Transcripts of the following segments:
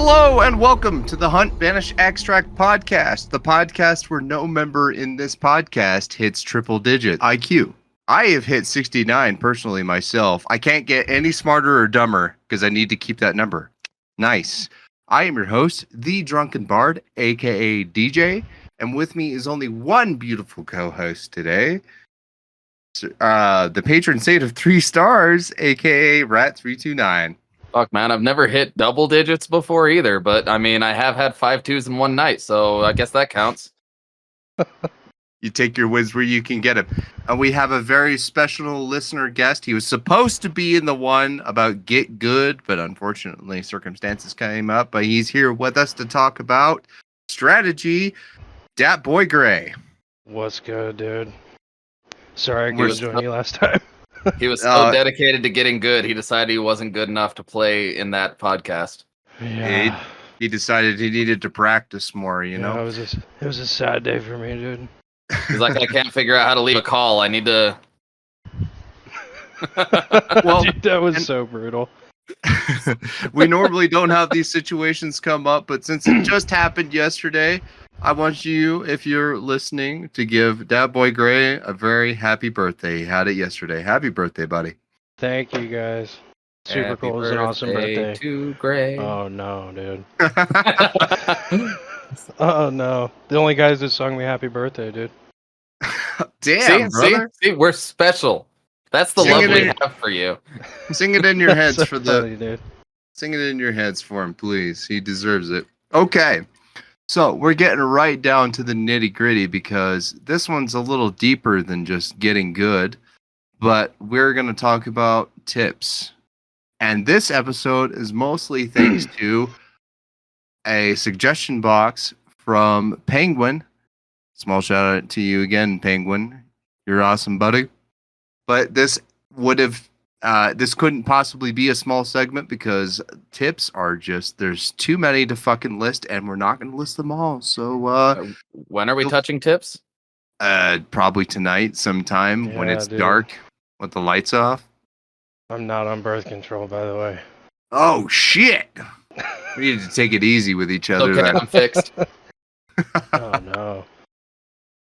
Hello and welcome to the Hunt Banish Extract podcast, the podcast where no member in this podcast hits triple digit IQ. I have hit 69 personally myself. I can't get any smarter or dumber because I need to keep that number. Nice. I am your host, the Drunken Bard, aka DJ, and with me is only one beautiful co-host today, the patron saint of 3 stars, aka Rat329. Fuck, man, I've never hit double digits before either, but I mean, I have had 5 2s in one night, so I guess that counts. You take your wins where you can get them. And we have a very special listener guest. He was supposed to be in the one about Get Good, but unfortunately circumstances came up. But he's here with us to talk about strategy. DatBoiGrey. What's good, dude? Sorry I couldn't join you last time. He was so dedicated to getting good, he decided he wasn't good enough to play in that podcast. Yeah. He decided he needed to practice more, you know? It was a sad day for me, dude. He's like, I can't figure out how to leave a call. I need to... Well, dude, that was so brutal. We normally don't have these situations come up, but since it just happened yesterday, I want you, if you're listening, to give DatBoiGrey a very happy birthday. He had it yesterday. Happy birthday, buddy. Thank you, guys. Super Happy cool. It was an awesome birthday. To Gray. Oh, no, dude. Oh, no. The only guys that sung me happy birthday, dude. Damn, brother. See, we're special. That's the love we have for you. Sing it in your heads So for the... funny, dude. Sing it in your heads for him, please. He deserves it. Okay. So we're getting right down to the nitty gritty because this one's a little deeper than just getting good, but we're going to talk about tips. And this episode is mostly thanks to a suggestion box from Penguin. Small shout out to you again, Penguin. You're awesome, buddy. But this couldn't possibly be a small segment because tips are just, there's too many to fucking list, and we're not going to list them all. So, when are we touching tips? Probably tonight sometime when it's dark with the lights off. I'm not on birth control, by the way. Oh, shit. We need to take it easy with each other. Okay, I'm fixed. Oh, no.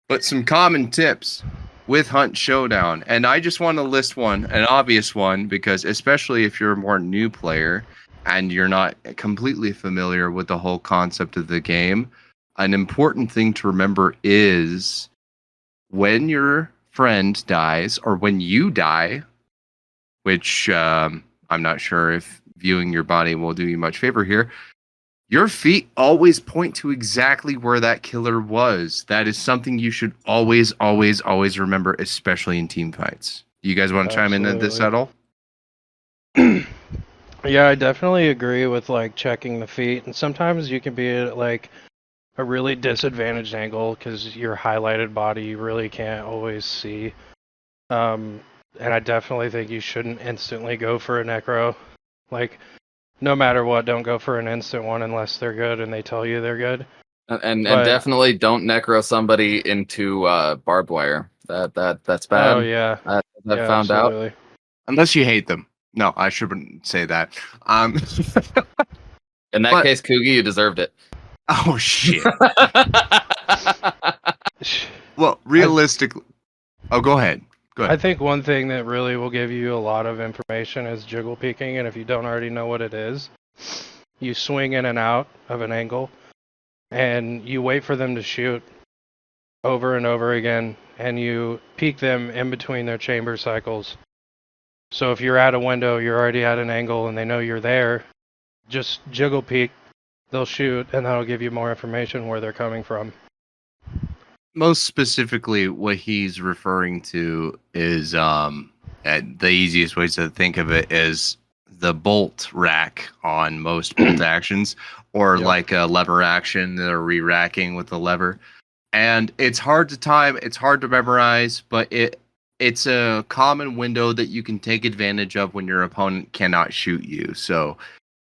But some common tips with Hunt Showdown. And I just want to list one, an obvious one, because especially if you're a more new player and you're not completely familiar with the whole concept of the game, an important thing to remember is when your friend dies or when you die, which I'm not sure if viewing your body will do you much favor here, your feet always point to exactly where that killer was. That is something you should always, always, always remember, especially in team fights. You guys want to chime in at this at all? Yeah, I definitely agree with like checking the feet, and sometimes you can be at like a really disadvantaged angle because your highlighted body you really can't always see. And I definitely think you shouldn't instantly go for a necro. Like, no matter what, don't go for an instant one unless they're good and they tell you they're good. And definitely don't necro somebody into barbed wire. That's bad. Oh yeah, I've found absolutely. out. Unless you hate them. No, I shouldn't say that. In that case, Coogie, you deserved it. Oh shit. Well, realistically, go ahead. I think one thing that really will give you a lot of information is jiggle peeking, and if you don't already know what it is, you swing in and out of an angle, and you wait for them to shoot over and over again, and you peek them in between their chamber cycles. So if you're at a window, you're already at an angle, and they know you're there, just jiggle peek, they'll shoot, and that'll give you more information where they're coming from. Most specifically, what he's referring to is the easiest ways to think of it is the bolt rack on most bolt actions, or like a lever action that are re-racking with the lever. And it's hard to time, it's hard to memorize, but it's a common window that you can take advantage of when your opponent cannot shoot you. So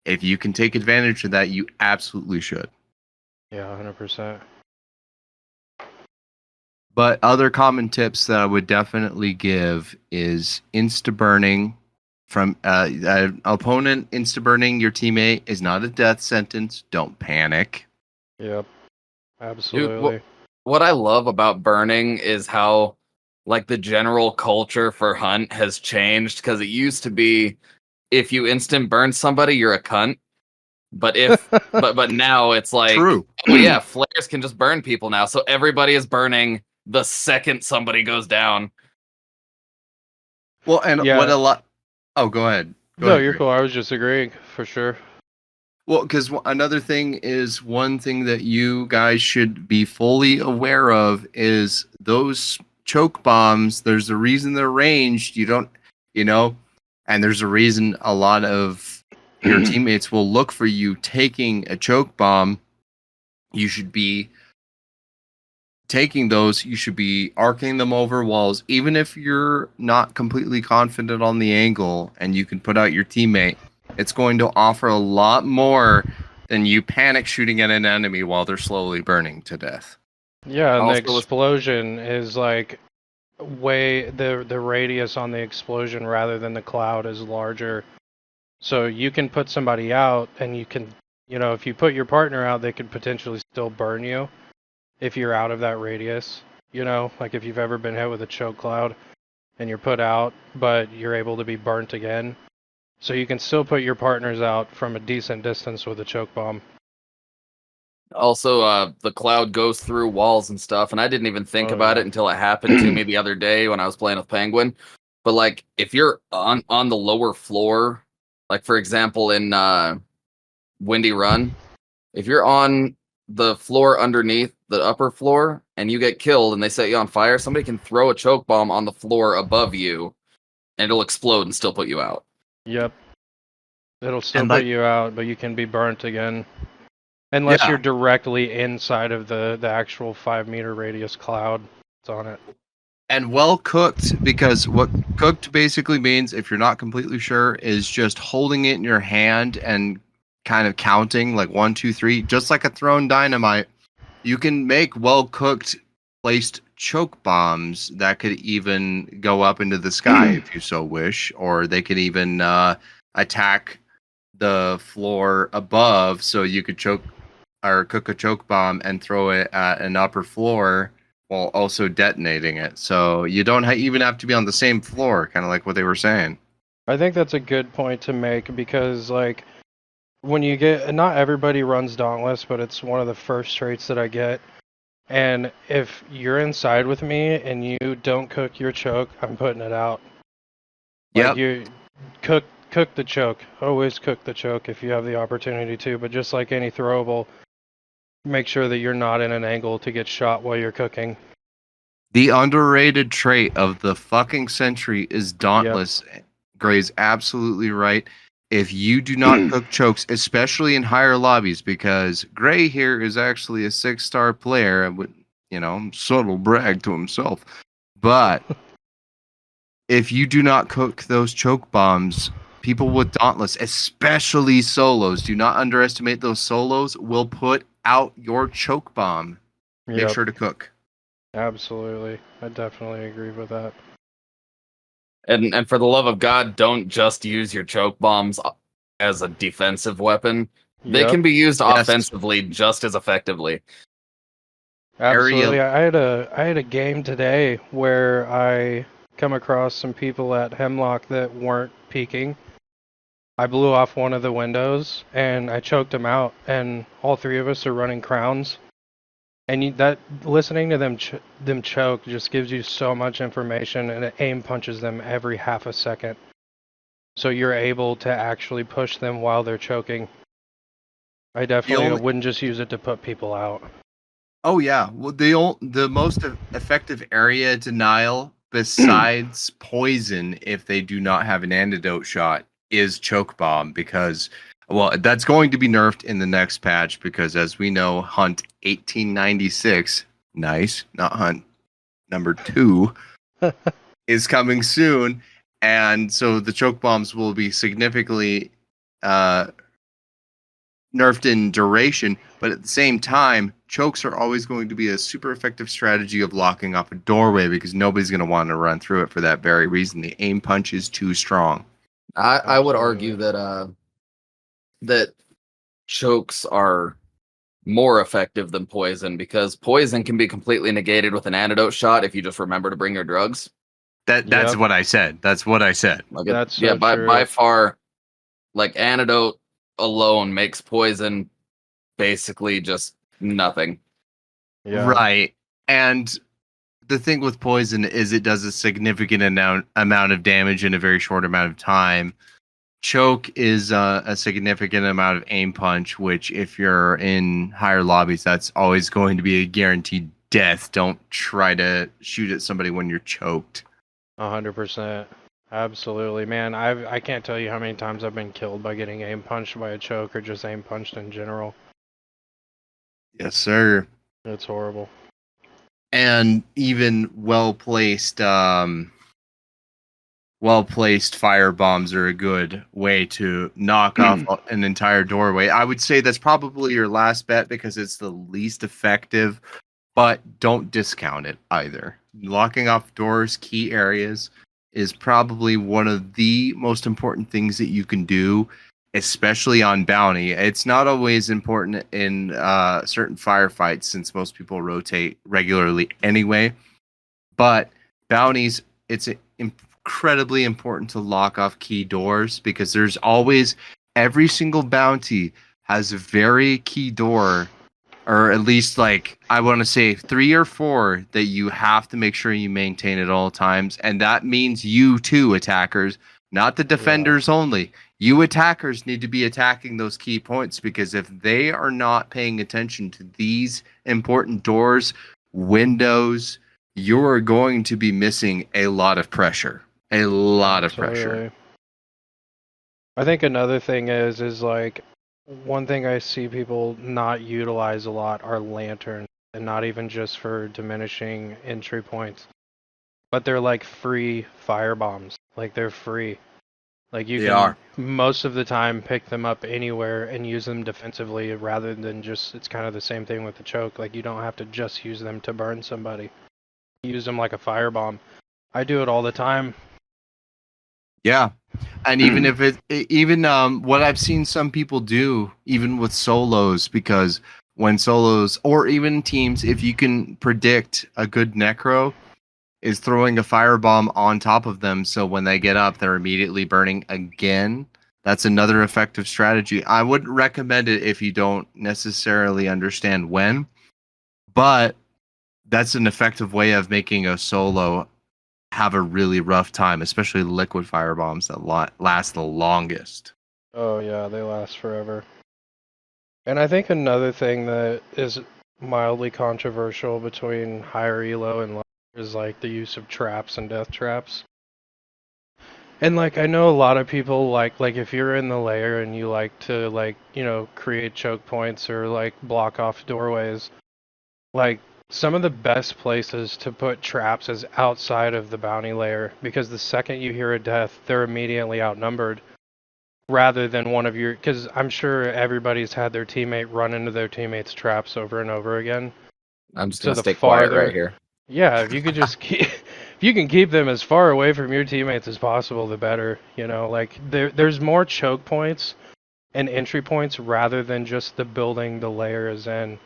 if you can take advantage of that, you absolutely should. Yeah, 100%. But other common tips that I would definitely give is insta-burning from an opponent insta-burning your teammate is not a death sentence. Don't panic. Yep. Absolutely. Dude, what I love about burning is how like the general culture for hunt has changed, because it used to be if you instant burn somebody, you're a cunt. But but now it's like, True. oh yeah, flares can just burn people now. So everybody is burning the second somebody goes down. Well, and Yeah. what a lot. Oh, go ahead. Go No, ahead, you're Greg. cool. I was just agreeing for sure. Well, because another thing is one thing that you guys should be fully aware of is those choke bombs. There's a reason they're ranged. You don't, and there's a reason a lot of your teammates will look for you taking a choke bomb. You should be taking those. You should be arcing them over walls, even if you're not completely confident on the angle and you can put out your teammate. It's going to offer a lot more than you panic shooting at an enemy while they're slowly burning to death. Yeah, and the Also, explosion is like the radius on the explosion rather than the cloud is larger. So you can put somebody out and you can, if you put your partner out, they could potentially still burn you if you're out of that radius. Like if you've ever been hit with a choke cloud and you're put out, but you're able to be burnt again. So you can still put your partners out from a decent distance with a choke bomb. Also, the cloud goes through walls and stuff, and I didn't even think about it until it happened to me the other day when I was playing with Penguin. But like, if you're on the lower floor, like for example in Windy Run, if you're on the floor underneath the upper floor and you get killed and they set you on fire, somebody can throw a choke bomb on the floor above you, and it'll explode and still put you out. Yep. It'll still And put like- you out, but you can be burnt again. Unless you're directly inside of the actual 5-meter radius cloud that's on it. And well cooked, because what cooked basically means, if you're not completely sure, is just holding it in your hand and kind of counting like 1, 2, 3, just like a thrown dynamite. You can make well cooked placed choke bombs that could even go up into the sky if you so wish, or they could even attack the floor above, so you could choke or cook a choke bomb and throw it at an upper floor while also detonating it. So you don't even have to be on the same floor, kind of like what they were saying. I think that's a good point to make because, like, when you get, not everybody runs Dauntless, but it's one of the first traits that I get. And if you're inside with me and you don't cook your choke, I'm putting it out. Like, Yep. you cook the choke. Always cook the choke if you have the opportunity to. But just like any throwable, make sure that you're not in an angle to get shot while you're cooking. The underrated trait of the fucking century is Dauntless. Gray's absolutely right. If you do not cook chokes, especially in higher lobbies, because Gray here is actually a 6-star player, and would, subtle brag to himself. But if you do not cook those choke bombs, people with Dauntless, especially solos, do not underestimate those solos, will put out your choke bomb. Make sure to cook. Absolutely. I definitely agree with that. And for the love of God, don't just use your choke bombs as a defensive weapon. They can be used offensively just as effectively. Absolutely. I had a game today where I come across some people at Hemlock that weren't peeking. I blew off one of the windows and I choked them out, and all three of us are running crowns. And listening to them choke just gives you so much information, and it aim punches them every half a second. So you're able to actually push them while they're choking. I definitely wouldn't just use it to put people out. Oh yeah, well the most effective area denial besides poison, if they do not have an antidote shot, is choke bomb, because that's going to be nerfed in the next patch, because as we know, Hunt 1896, nice, not Hunt number 2, is coming soon, and so the choke bombs will be significantly nerfed in duration, but at the same time, chokes are always going to be a super effective strategy of locking off a doorway, because nobody's going to want to run through it for that very reason. The aim punch is too strong. I would Absolutely. argue that chokes are more effective than poison because poison can be completely negated with an antidote shot if you just remember to bring your drugs. That's Yep. what I said. That's what I said. Like That's yeah, so by true. far, like antidote alone makes poison basically just nothing. Yeah. Right. And the thing with poison is it does a significant amount of damage in a very short amount of time. Choke is a significant amount of aim punch, which if you're in higher lobbies, that's always going to be a guaranteed death. Don't try to shoot at somebody when you're choked. 100%. Absolutely, man. I can't tell you how many times I've been killed by getting aim punched by a choke or just aim punched in general. Yes, sir. It's horrible. And even well placed fire bombs are a good way to knock off an entire doorway. I would say that's probably your last bet because it's the least effective, but don't discount it either. Locking off doors, key areas, is probably one of the most important things that you can do, especially on bounty. It's not always important in certain firefights since most people rotate regularly anyway, but bounties, it's incredibly important to lock off key doors because there's always every single bounty has a very key door, or at least like I want to say 3 or 4 that you have to make sure you maintain at all times, and that means you too, attackers, not the defenders only. You attackers need to be attacking those key points because if they are not paying attention to these important doors, windows, you're going to be missing a lot of pressure. A lot of pressure. Absolutely. I think another thing is like one thing I see people not utilize a lot are lanterns, and not even just for diminishing entry points, but they're like free fire bombs. Like they're free. Like you They can are. most of the time pick them up anywhere and use them defensively rather than just it's kind of the same thing with the choke. Like you don't have to just use them to burn somebody. Use them like a firebomb. I do it all the time. Yeah. And even if even what I've seen some people do, even with solos, because when solos or even teams, if you can predict a good necro, is throwing a firebomb on top of them, so when they get up, they're immediately burning again. That's another effective strategy. I wouldn't recommend it if you don't necessarily understand when, but that's an effective way of making a solo have a really rough time, especially liquid firebombs that last the longest. Oh yeah, they last forever. And I think another thing that is mildly controversial between higher elo and lower is like the use of traps and death traps. And like I know a lot of people like if you're in the layer and you like to like, you know, create choke points or like block off doorways, like some of the best places to put traps is outside of the bounty layer because the second you hear a death, they're immediately outnumbered rather than one of your because I'm sure everybody's had their teammate run into their teammate's traps over and over again. I'm just So gonna the stay quiet right farther, here. yeah, if you could just keep, if you can keep them as far away from your teammates as possible, the better. You know, like there's more choke points and entry points rather than just the building the layer is in.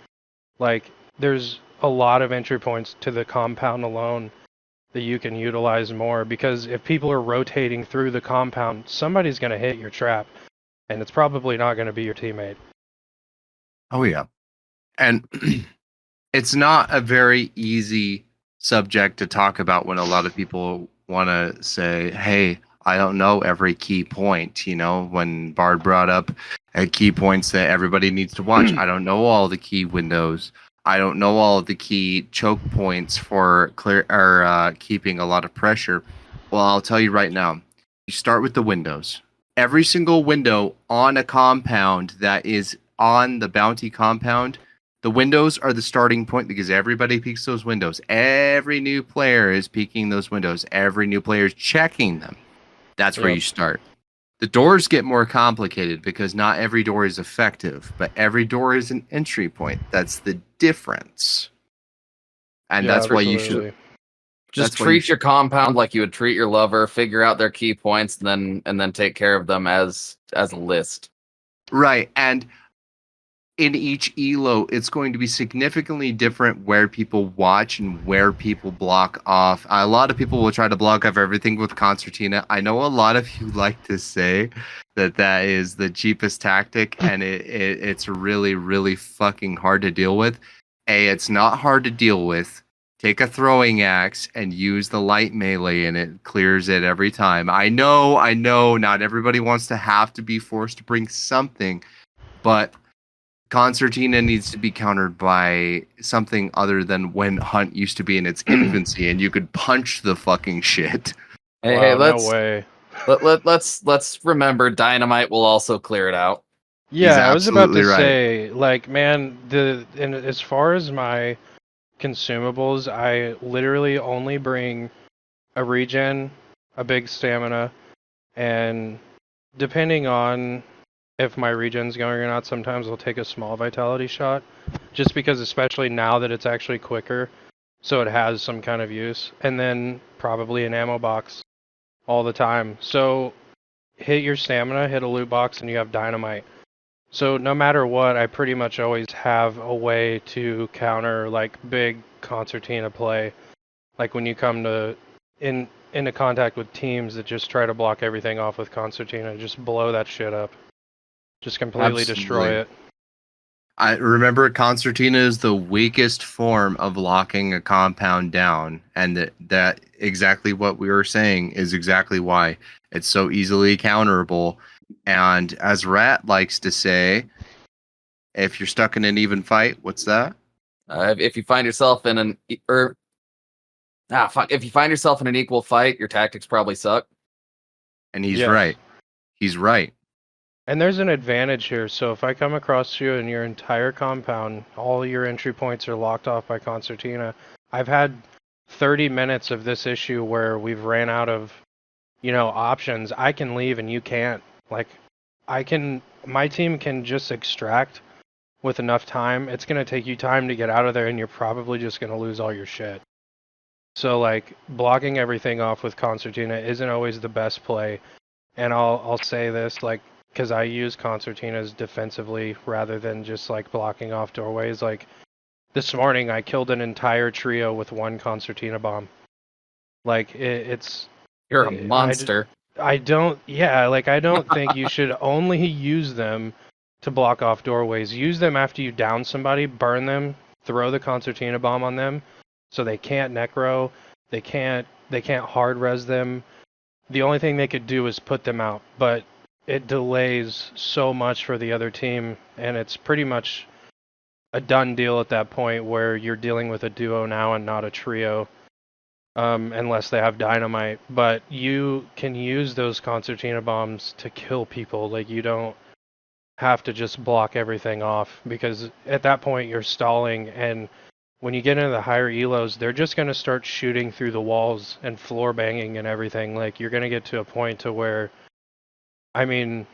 Like there's a lot of entry points to the compound alone that you can utilize more because if people are rotating through the compound, somebody's going to hit your trap and it's probably not going to be your teammate. Oh yeah. And it's not a very easy subject to talk about when a lot of people want to say, hey, I don't know every key point. You know, when Bard brought up key points that everybody needs to watch, I don't know all the key windows. I don't know all of the key choke points for clear or keeping a lot of pressure. Well, I'll tell you right now. You start with the windows. Every single window on a compound that is on the bounty compound, the windows are the starting point because everybody peeks those windows. Every new player is peeking those windows. Every new player is checking them. That's where Yep. you start. The doors get more complicated because not every door is effective, but every door is an entry point. That's the difference. And Yeah, that's why you should absolutely. Just That's why you treat your compound like you would treat your lover. Figure out their key points, and then take care of them as a list. Right, and in each elo, it's going to be significantly different where people watch and where people block off. A lot of people will try to block off everything with Concertina. I know a lot of you like to say that is the cheapest tactic, and it's really, really fucking hard to deal with. It's not hard to deal with. Take a throwing axe and use the light melee, and it clears it every time. I know, not everybody wants to have to be forced to bring something, but Concertina needs to be countered by something other than when Hunt used to be in its infancy and you could punch the fucking shit. Hey, Wow, no way. let's remember dynamite will also clear it out. Yeah, I was about to absolutely right. say, like, man, and as far as my consumables, I literally only bring a regen, a big stamina, and depending on if my regen's going or not, sometimes I'll take a small vitality shot, just because, especially now that it's actually quicker, so it has some kind of use, and then probably an ammo box all the time. So hit your stamina, hit a loot box, and you have dynamite. So no matter what, I pretty much always have a way to counter like big concertina play. Like when you come to into contact with teams that just try to block everything off with concertina, just blow that shit up. Just completely destroy Absolutely. it. I remember Concertina is the weakest form of locking a compound down, and that exactly what we were saying is exactly why it's so easily counterable. And as Rat likes to say, if you're stuck in an even fight, what's that? If you find yourself in an if you find yourself in an equal fight, your tactics probably suck. And he's Yes. right. He's right. And there's an advantage here. So if I come across you and your entire compound, all your entry points are locked off by concertina, I've had 30 minutes of this issue where we've ran out of, options. I can leave and you can't. Like, my team can just extract with enough time. It's going to take you time to get out of there, and you're probably just going to lose all your shit. So, like, blocking everything off with concertina isn't always the best play. And I'll say this, like, because I use concertinas defensively rather than just, like, blocking off doorways. Like, this morning I killed an entire trio with one concertina bomb. Like, it's... You're a monster. I don't think you should only use them to block off doorways. Use them after you down somebody, burn them, throw the concertina bomb on them, so they can't necro, they can't hard res them. The only thing they could do is put them out, but it delays so much for the other team, and it's pretty much a done deal at that point where you're dealing with a duo now and not a trio. Unless they have dynamite, but you can use those concertina bombs to kill people. Like, you don't have to just block everything off, because at that point you're stalling, and when you get into the higher elos, they're just going to start shooting through the walls and floor banging and everything. Like, you're going to get to a point to where, I mean,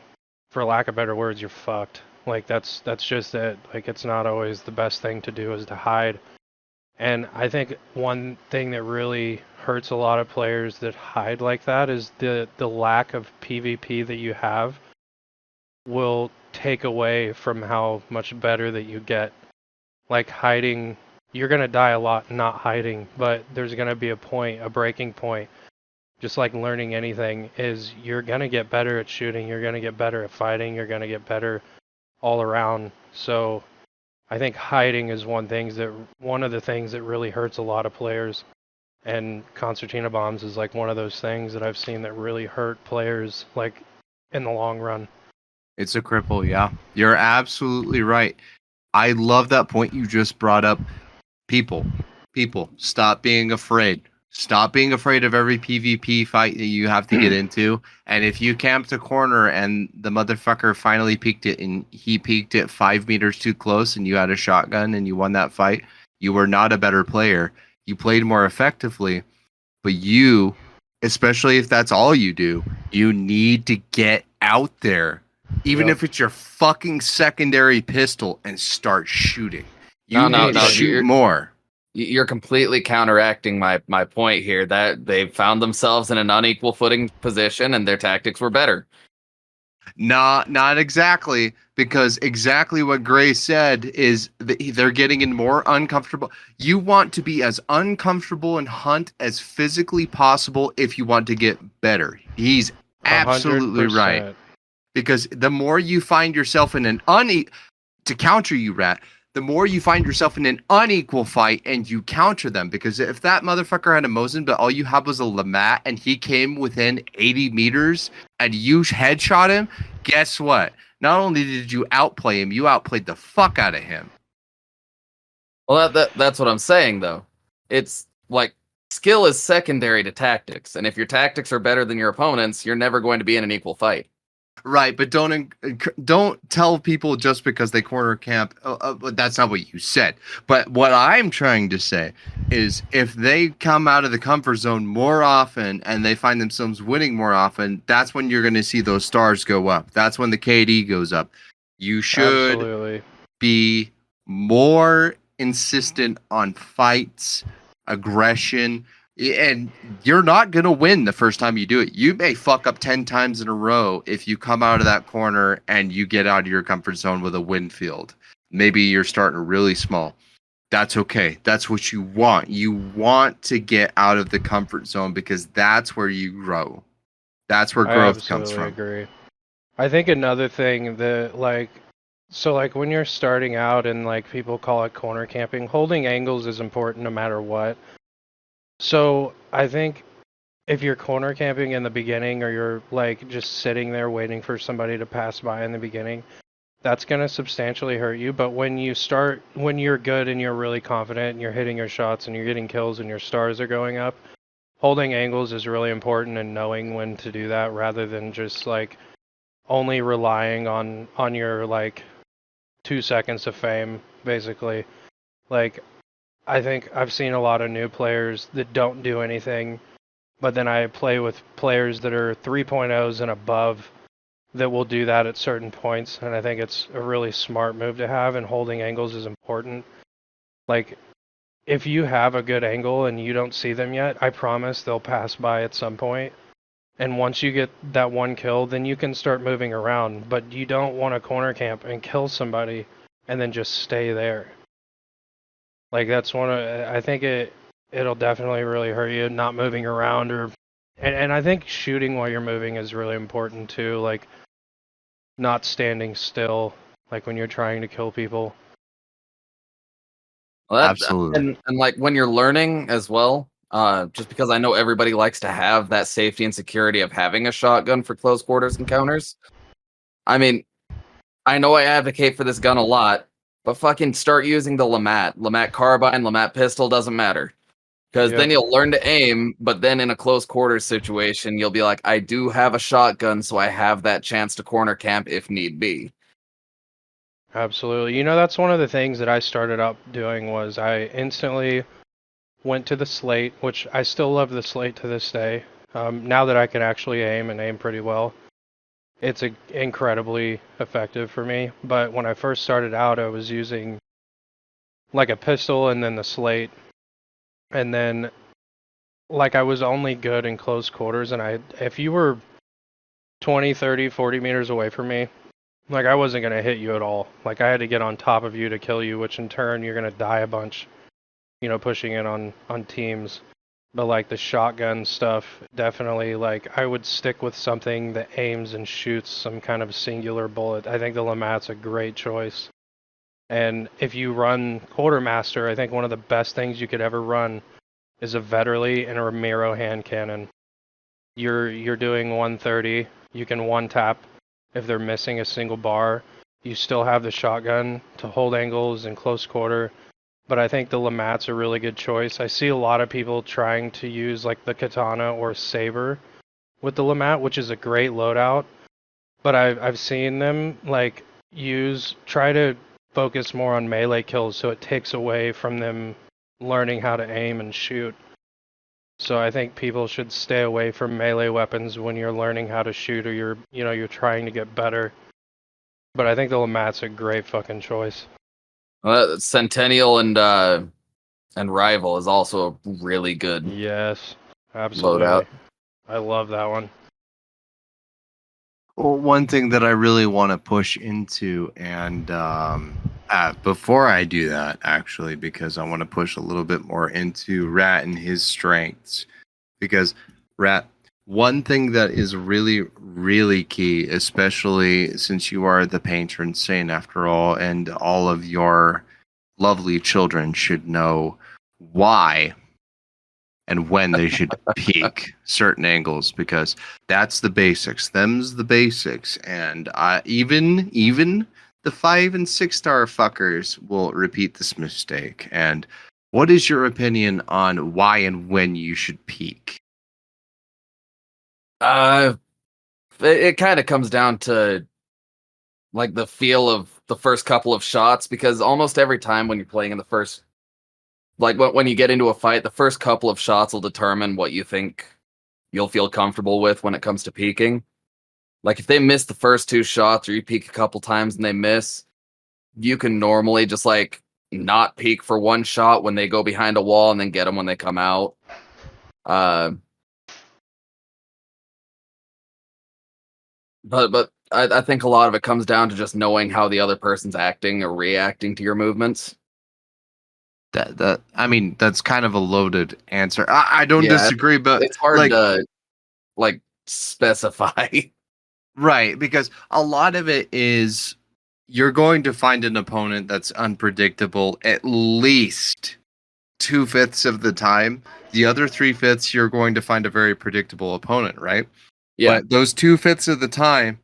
for lack of better words, you're fucked. Like, that's just it. Like, it's not always the best thing to do is to hide. And I think one thing that really hurts a lot of players that hide like that is the lack of PvP that you have will take away from how much better that you get. Like, hiding, you're going to die a lot not hiding, but there's going to be a breaking point. Just like learning anything, is you're going to get better at shooting, you're going to get better at fighting, you're going to get better all around. So I think hiding is one of the things that really hurts a lot of players, and concertina bombs is like one of those things that I've seen that really hurt players, like, in the long run. It's a cripple, yeah. You're absolutely right. I love that point you just brought up. People, stop being afraid. Stop being afraid of every PvP fight that you have to get into. And if you camped a corner and the motherfucker finally peeked it, and he peeked it 5 meters too close, and you had a shotgun and you won that fight, you were not a better player. You played more effectively, but you, especially if that's all you do, you need to get out there. Even Yep. if it's your fucking secondary pistol, and start shooting. You No, need to shoot you're- more. you're completely counteracting my point here that they found themselves in an unequal footing position and their tactics were better. Not exactly, because exactly what Gray said is they're getting in more uncomfortable. You want to be as uncomfortable and hunt as physically possible if you want to get better. He's absolutely right. 100%. Because the more you find yourself in an to counter you, Rat, the more you find yourself in an unequal fight and you counter them. Because if that motherfucker had a Mosin, but all you had was a Lamat and he came within 80 meters and you headshot him, guess what? Not only did you outplay him, you outplayed the fuck out of him. Well, that's what I'm saying, though. It's like skill is secondary to tactics. And if your tactics are better than your opponent's, you're never going to be in an equal fight. Right, but don't tell people just because they corner camp. That's not what you said. But what I'm trying to say is, if they come out of the comfort zone more often and they find themselves winning more often, that's when you're going to see those stars go up. That's when the KD goes up. You should Absolutely. be more insistent on fights, aggression. And you're not going to win the first time you do it. You may fuck up 10 times in a row if you come out of that corner and you get out of your comfort zone with a win field. Maybe you're starting really small. That's okay. That's what you want. You want to get out of the comfort zone because that's where you grow. That's where growth comes from. I absolutely agree. I think another thing that, like, so like when you're starting out and like people call it corner camping, holding angles is important no matter what. So I think if you're corner camping in the beginning or you're like just sitting there waiting for somebody to pass by in the beginning, that's going to substantially hurt you. But when you're good and you're really confident and you're hitting your shots and you're getting kills and your stars are going up, holding angles is really important and knowing when to do that rather than just like only relying on your like 2 seconds of fame, basically. Like, I think I've seen a lot of new players that don't do anything, but then I play with players that are 3.0s and above that will do that at certain points, and I think it's a really smart move to have, and holding angles is important. Like, if you have a good angle and you don't see them yet, I promise they'll pass by at some point. And once you get that one kill, then you can start moving around, but you don't want to corner camp and kill somebody and then just stay there. Like that's I think it'll definitely really hurt you not moving around and I think shooting while you're moving is really important too, like not standing still like when you're trying to kill people. Well, Absolutely. And like when you're learning as well, just because I know everybody likes to have that safety and security of having a shotgun for close quarters encounters. I mean, I know I advocate for this gun a lot, but fucking start using the Lamat carbine, Lamat pistol, doesn't matter. Because then you'll learn to aim, but then in a close quarters situation, you'll be like, I do have a shotgun, so I have that chance to corner camp if need be. Absolutely. You know, that's one of the things that I started up doing was I instantly went to the slate, which I still love the slate to this day. Now that I can actually aim and aim pretty well, it's incredibly effective for me. But when I first started out, I was using like a pistol and then the slate. And then like I was only good in close quarters, and if you were 20, 30, 40 meters away from me, like I wasn't going to hit you at all. Like I had to get on top of you to kill you, which in turn you're going to die a bunch, you know, pushing in on teams. But like the shotgun stuff, definitely like I would stick with something that aims and shoots some kind of singular bullet. I think the Lamat's a great choice. And if you run Quartermaster, I think one of the best things you could ever run is a Vetterli and a Ramiro hand cannon. You're doing 130. You can one tap if they're missing a single bar. You still have the shotgun to hold angles in close quarter. But I think the Lamat's a really good choice. I see a lot of people trying to use like the Katana or Saber with the Lamat, which is a great loadout. But I've seen them like try to focus more on melee kills, so it takes away from them learning how to aim and shoot. So I think people should stay away from melee weapons when you're learning how to shoot or you're trying to get better. But I think the Lamat's a great fucking choice. Centennial and And Rival is also a really good Yes, absolutely. loadout. I love that one. Well, one thing that I really want to push into, and before I do that, actually, because I want to push a little bit more into Rat and his strengths, because Rat, one thing that is really, really key, especially since you are the patron saint after all, and all of your lovely children should know why and when they should peak certain angles, because that's the basics. Them's the basics, and even the 5 and 6 star fuckers will repeat this mistake. And what is your opinion on why and when you should peak? It kind of comes down to like the feel of the first couple of shots, because almost every time when you're playing in the first, like when you get into a fight, the first couple of shots will determine what you think you'll feel comfortable with when it comes to peeking. Like if they miss the first 2 shots or you peek a couple times and they miss, you can normally just like not peek for one shot when they go behind a wall and then get them when they come out. But I think a lot of it comes down to just knowing how the other person's acting or reacting to your movements. That I mean, that's kind of a loaded answer. I don't Yeah, disagree, but it's hard like, to like specify. right, because a lot of it is you're going to find an opponent that's unpredictable at least 2/5 of the time. The other 3/5, you're going to find a very predictable opponent, right? Yeah, But those 2/5 of the time,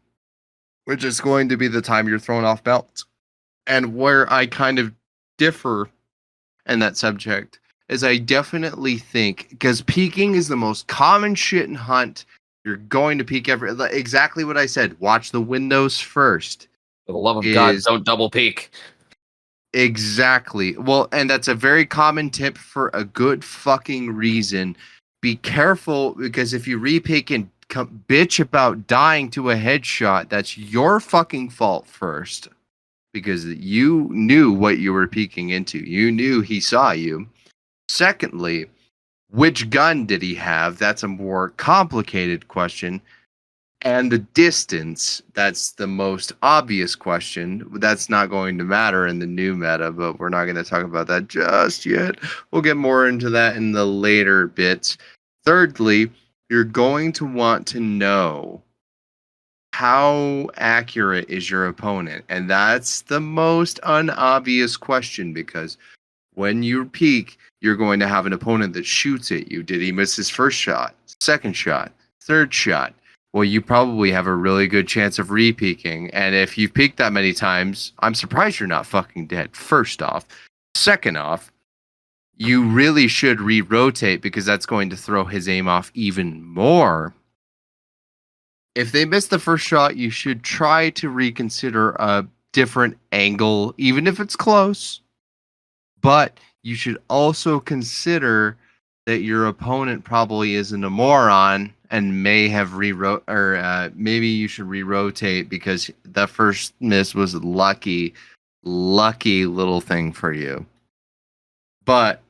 which is going to be the time you're thrown off balance. And where I kind of differ in that subject is I definitely think, because peeking is the most common shit in Hunt. You're going to peek exactly what I said. Watch the windows first. for the love of God, Is don't double peek. exactly. Well, and that's a very common tip for a good fucking reason. Be careful, because if you repeek and bitch about dying to a headshot, that's your fucking fault first. Because you knew what you were peeking into. You knew he saw you. Secondly, which gun did he have? That's a more complicated question. And the distance, that's the most obvious question. That's not going to matter in the new meta, but we're not going to talk about that just yet. We'll get more into that in the later bits. Thirdly, you're going to want to know how accurate is your opponent? And that's the most unobvious question, because when you peek, you're going to have an opponent that shoots at you. Did he miss his first shot, second shot, third shot? Well, you probably have a really good chance of re-peeking. And if you've peeked that many times, I'm surprised you're not fucking dead, first off. Second off, you really should re-rotate, because that's going to throw his aim off even more. If they miss the first shot, you should try to reconsider a different angle, even if it's close. But you should also consider that your opponent probably isn't a moron and may have maybe you should re-rotate, because the first miss was lucky little thing for you. But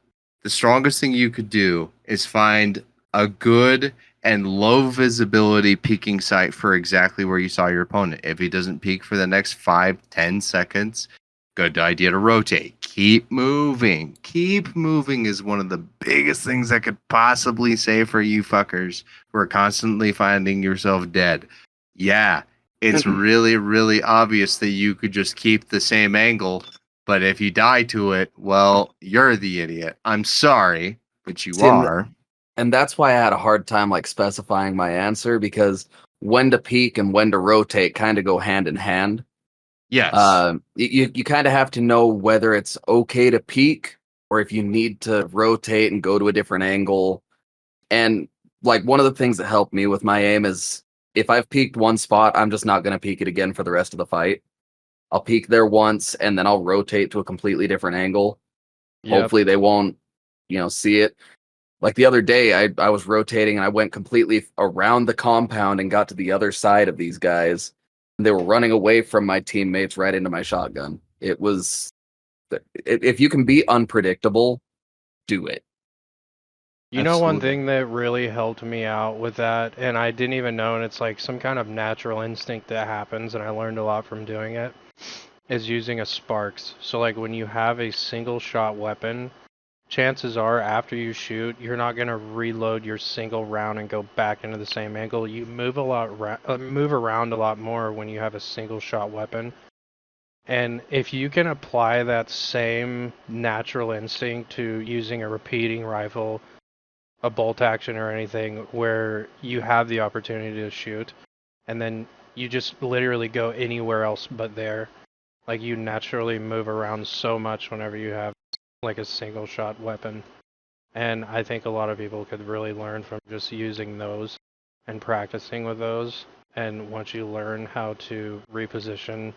the strongest thing you could do is find a good and low visibility peeking site for exactly where you saw your opponent. If he doesn't peek for the next 5-10 seconds, good idea to rotate. Keep moving. Keep moving is one of the biggest things I could possibly say for you fuckers who are constantly finding yourself dead. Yeah, it's really, really obvious that you could just keep the same angle, but if you die to it, well, you're the idiot. I'm sorry, but you are. And that's why I had a hard time like specifying my answer, because when to peek and when to rotate kind of go hand in hand. Yes. You kind of have to know whether it's okay to peek or if you need to rotate and go to a different angle. And like one of the things that helped me with my aim is if I've peeked one spot, I'm just not going to peek it again for the rest of the fight. I'll peek there once and then I'll rotate to a completely different angle. Yep. Hopefully they won't, see it. Like the other day, I was rotating and I went completely around the compound and got to the other side of these guys. They were running away from my teammates right into my shotgun. It was, if you can be unpredictable, do it. You know, one Absolutely. thing that really helped me out with that, and I didn't even know, and it's like some kind of natural instinct that happens, and I learned a lot from doing it, is using a sparks. So like when you have a single shot weapon, chances are after you shoot, you're not gonna reload your single round and go back into the same angle. You move move around a lot more when you have a single shot weapon. And if you can apply that same natural instinct to using a repeating rifle, a bolt action or anything where you have the opportunity to shoot and then you just literally go anywhere else but there. Like you naturally move around so much whenever you have like a single shot weapon. And I think a lot of people could really learn from just using those and practicing with those. And once you learn how to reposition,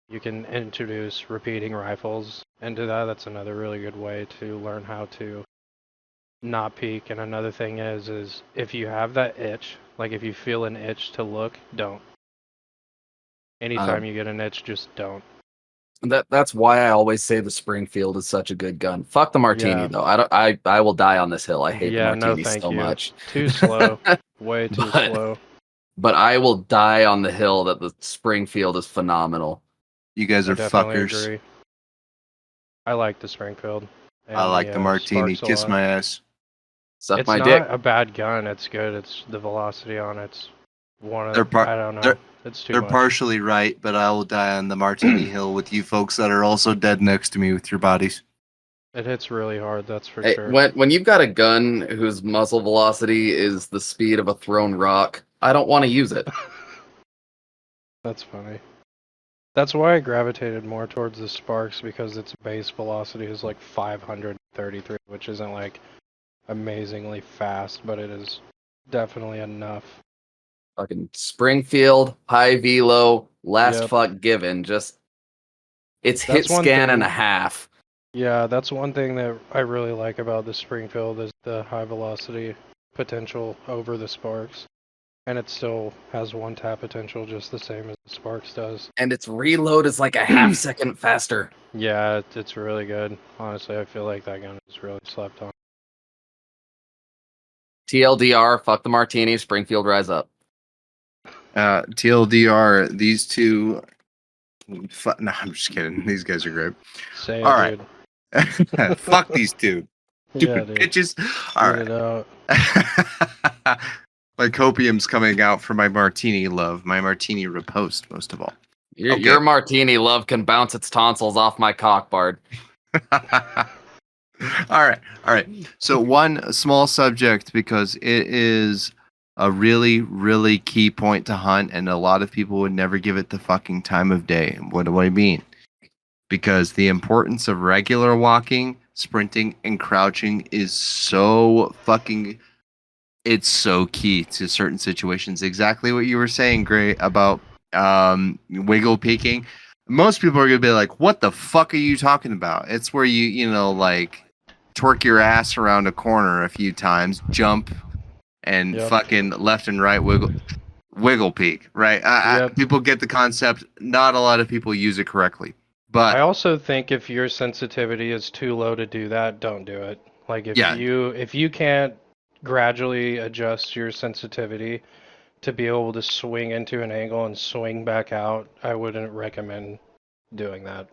you can introduce repeating rifles into that. That's another really good way to learn how to not peek. And another thing is if you have that itch, like if you feel an itch to look, don't. Anytime you get an itch, just don't. That's why I always say the Springfield is such a good gun. Fuck the Martini Yeah. though. I will die on this hill. I hate the Yeah, no, Martini thank so you. much. Too slow. Way too But- slow. But I will die on the hill that the Springfield is phenomenal. You guys I are definitely fuckers. agree. I like the Springfield. I And like the Martini. Sparks a Kiss lot. my ass. Suck It's my not dick. a bad gun. It's good. It's the velocity on it's one of. They're I don't know. they're It's too they're much. partially right, but I will die on the Martini Hill with you folks that are also dead next to me with your bodies. It hits really hard. That's for Hey, sure. when you've got a gun whose muzzle velocity is the speed of a thrown rock, I don't want to use it. That's funny. That's why I gravitated more towards the Sparks because its base velocity is like 533, which isn't like amazingly fast, but it is definitely enough. Fucking Springfield, high velo, last Yep. fuck given. Just it's hit That's one scan and thing- a half. Yeah, that's one thing that I really like about the Springfield is the high velocity potential over the Sparks. And it still has one tap potential just the same as the Sparks does. And its reload is like a half second faster. Yeah, it's really good. Honestly, I feel like that gun is really slept on. TLDR, fuck the Martini, Springfield rise up. TLDR, these two. No, I'm just kidding. These guys are great. Say it, All right. dude. Fuck these two. Yeah, Stupid dude. bitches. All Get right. it out. My copium's coming out for my Martini love. My Martini riposte, most of all. Okay. Your Martini love can bounce its tonsils off my cockbard. All right. So one small subject because it is a really, really key point to hunt, and a lot of people would never give it the fucking time of day. What do I mean? Because the importance of regular walking, sprinting, and crouching is so fucking. It's so key to certain situations. Exactly what you were saying, Gray, about wiggle peeking. Most people are gonna be like, "What the fuck are you talking about?" It's where you like twerk your ass around a corner a few times, jump, and Yep. fucking left and right wiggle peek. Right? Yep. People get the concept. Not a lot of people use it correctly, but I also think if your sensitivity is too low to do that, don't do it. Like if Yeah. you can't gradually adjust your sensitivity to be able to swing into an angle and swing back out, I wouldn't recommend doing that.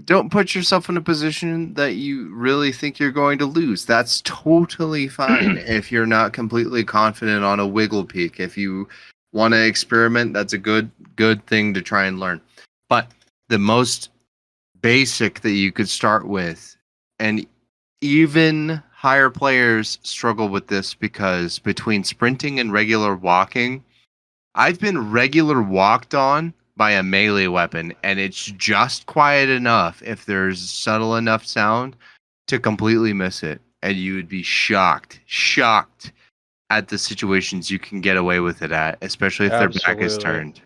don't put yourself in a position that you really think you're going to lose. That's totally fine if you're not completely confident on a wiggle peak. If you want to experiment, that's a good thing to try and learn. But the most basic that you could start with, and even higher players struggle with this because between sprinting and regular walking, I've been regular walked on by a melee weapon, and it's just quiet enough if there's subtle enough sound to completely miss it, and you would be shocked at the situations you can get away with it at, especially if their back is Absolutely. turned.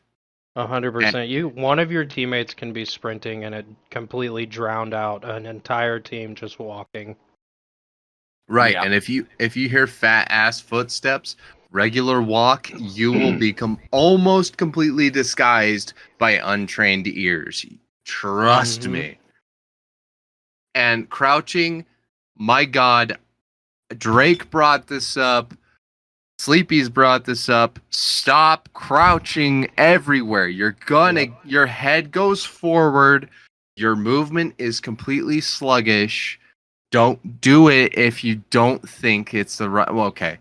100%. One of your teammates can be sprinting and it completely drowned out an entire team just walking. Right, Yeah. and if you hear fat ass footsteps, regular walk, you will become almost completely disguised by untrained ears. Trust Mhm. me. And crouching, my God, Drake brought this up. Sleepy's brought this up. Stop crouching everywhere. Your head goes forward. Your movement is completely sluggish. Don't do it if you don't think it's the right. Well, okay.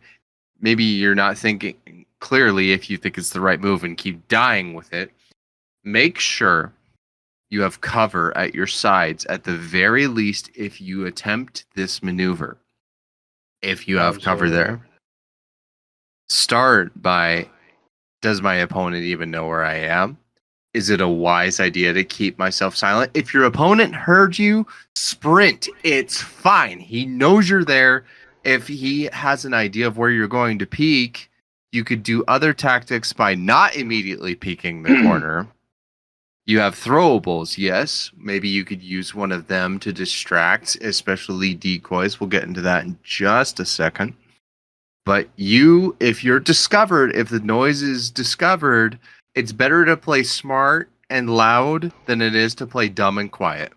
Maybe you're not thinking clearly if you think it's the right move and keep dying with it. Make sure you have cover at your sides at the very least if you attempt this maneuver. If you have cover there. Start by, does my opponent even know where I am? Is it a wise idea to keep myself silent? If your opponent heard you, sprint. It's fine. He knows you're there. If he has an idea of where you're going to peek, you could do other tactics by not immediately peeking the corner. You have throwables, yes. Maybe you could use one of them to distract, especially decoys. We'll get into that in just a second. But if you're discovered, if the noise is discovered, it's better to play smart and loud than it is to play dumb and quiet.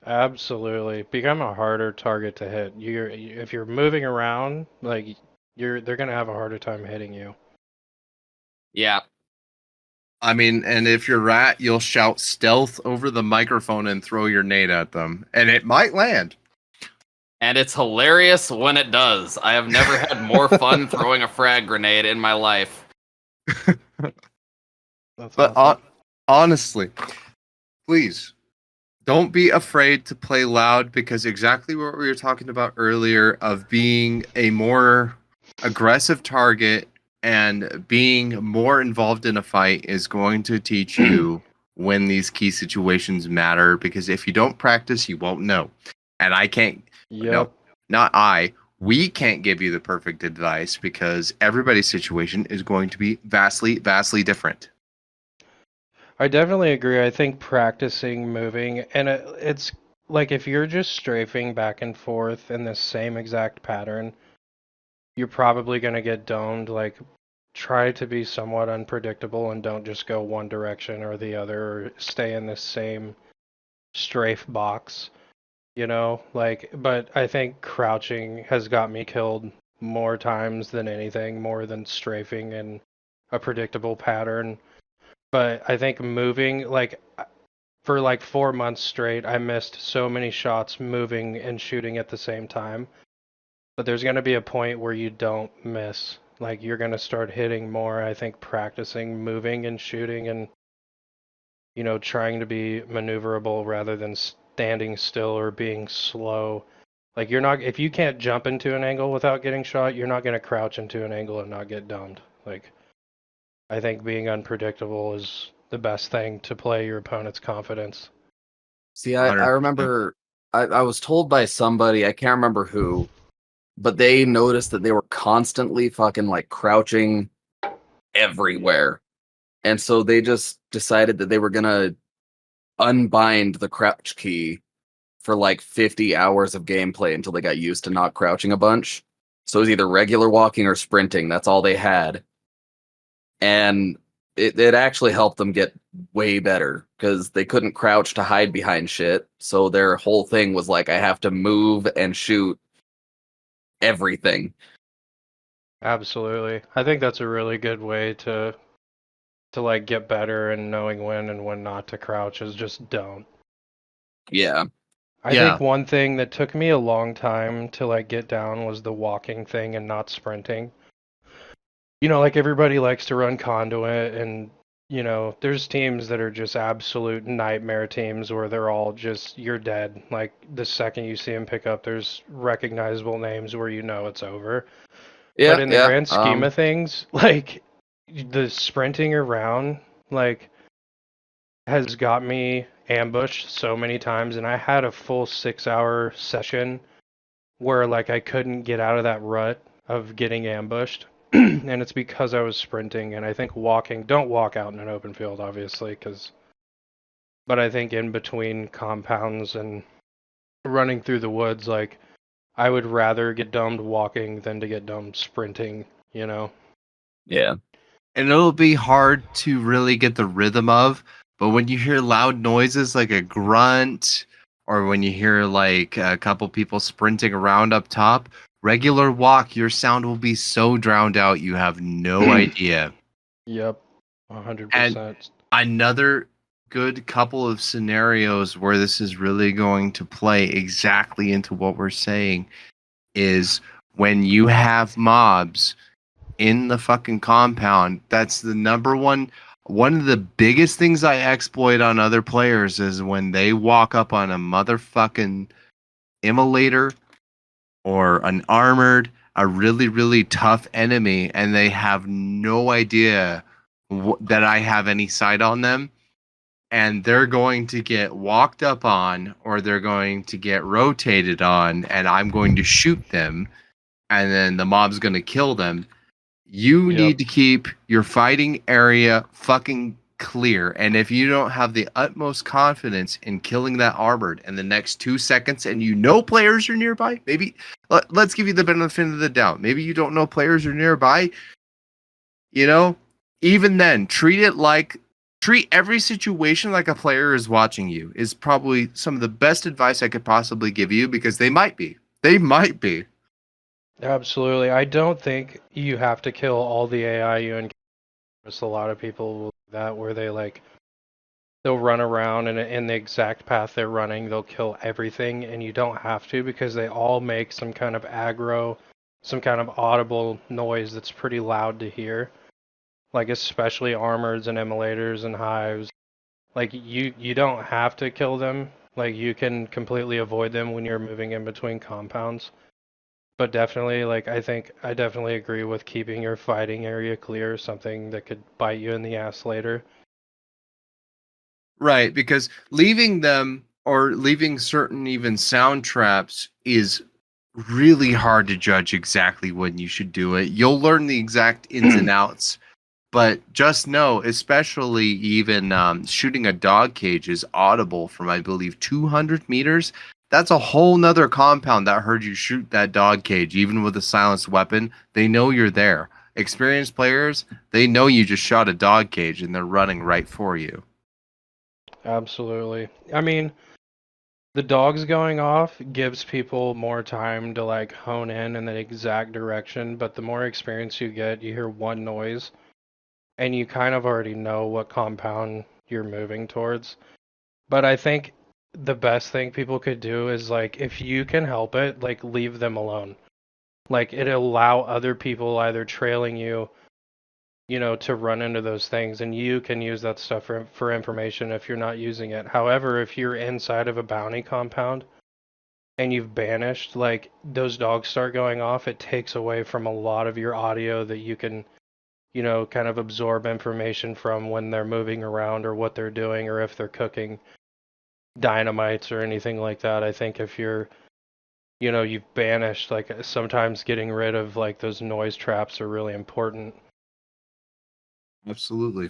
Absolutely. Become a harder target to hit. If you're moving around, like they're gonna have a harder time hitting you. Yeah. I mean, and if you're rat, you'll shout stealth over the microphone and throw your nade at them. And it might land. And it's hilarious when it does. I have never had more fun throwing a frag grenade in my life. But awesome. Honestly, please don't be afraid to play loud, because exactly what we were talking about earlier of being a more aggressive target and being more involved in a fight is going to teach you when these key situations matter, because if you don't practice, you won't know. And I can't. Yep. No, not I. We can't give you the perfect advice because everybody's situation is going to be vastly, vastly different. I definitely agree. I think practicing moving, and it's like if you're just strafing back and forth in the same exact pattern, you're probably going to get domed. Like, try to be somewhat unpredictable and don't just go one direction or the other, or stay in the same strafe box. But I think crouching has got me killed more times than anything, more than strafing in a predictable pattern. But I think moving, for 4 months straight, I missed so many shots moving and shooting at the same time. But there's going to be a point where you don't miss. Like, you're going to start hitting more. I think practicing moving and shooting and, trying to be maneuverable rather than standing still or being slow. Like, if you can't jump into an angle without getting shot, you're not going to crouch into an angle and not get domed. Like, I think being unpredictable is the best thing to play your opponent's confidence. See, I remember I was told by somebody, I can't remember who, but they noticed that they were constantly fucking crouching everywhere. And so they just decided that they were gonna unbind the crouch key for 50 hours of gameplay until they got used to not crouching a bunch. So it was either regular walking or sprinting. That's all they had. And it actually helped them get way better because they couldn't crouch to hide behind shit. So their whole thing was I have to move and shoot everything. Absolutely. I think that's a really good way to get better, and knowing when and when not to crouch is just don't. Yeah. I think one thing that took me a long time to get down was the walking thing and not sprinting. Everybody likes to run conduit, and there's teams that are just absolute nightmare teams where they're all just, you're dead. Like, the second you see them pick up, there's recognizable names where it's over. Yeah, but in the grand scheme of things, the sprinting around, has got me ambushed so many times, and I had a full 6-hour session where I couldn't get out of that rut of getting ambushed. And it's because I was sprinting. And I think don't walk out in an open field, obviously, but I think in between compounds and running through the woods, I would rather get domed walking than to get domed sprinting, Yeah. And it'll be hard to really get the rhythm of, but when you hear loud noises like a grunt or when you hear like a couple people sprinting around up top, regular walk, your sound will be so drowned out you have no idea. Yep, And 100%. another good couple of scenarios where this is really going to play exactly into what we're saying is when you have mobs in the fucking compound. That's the number one of the biggest things I exploit on other players is when they walk up on a motherfucking immolator or an armored, a really, really tough enemy, and they have no idea that I have any sight on them. And they're going to get walked up on, or they're going to get rotated on, and I'm going to shoot them, and then the mob's going to kill them. You Yep. need to keep your fighting area fucking clear. And if you don't have the utmost confidence in killing that armored in the next 2 seconds and you know players are nearby, maybe let's give you the benefit of the doubt. Maybe you don't know players are nearby. You know, even then, treat every situation like a player is watching you is probably some of the best advice I could possibly give you because they might be. They might be. Absolutely. I don't think you have to kill all the AI you encounter. A lot of people will do that where they'll run around and in the exact path they're running, they'll kill everything, and you don't have to because they all make some kind of aggro, some kind of audible noise that's pretty loud to hear. Like especially armors and immolators and hives. Like you don't have to kill them. Like you can completely avoid them when you're moving in between compounds. But definitely, like I definitely agree with keeping your fighting area clear, something that could bite you in the ass later. Right, because leaving them or leaving certain even sound traps is really hard to judge exactly when you should do it. You'll learn the exact ins and outs, but just know, especially even shooting a dog cage is audible from, I believe, 200 meters. That's a whole nother compound that heard you shoot that dog cage, even with a silenced weapon. They know you're there. Experienced players, they know you just shot a dog cage and they're running right for you. Absolutely. I mean, the dogs going off gives people more time to like hone in the exact direction, but the more experience you get, you hear one noise and you kind of already know what compound you're moving towards. But I think the best thing people could do is like if you can help it, like leave them alone. Like it'll allow other people either trailing you, to run into those things, and you can use that stuff for information if you're not using it. However, if you're inside of a bounty compound and you've banished, like those dogs start going off, it takes away from a lot of your audio that you can, kind of absorb information from when they're moving around or what they're doing or if they're cooking dynamites or anything like that. I think if you've banished, like sometimes getting rid of like those noise traps are really important. Absolutely.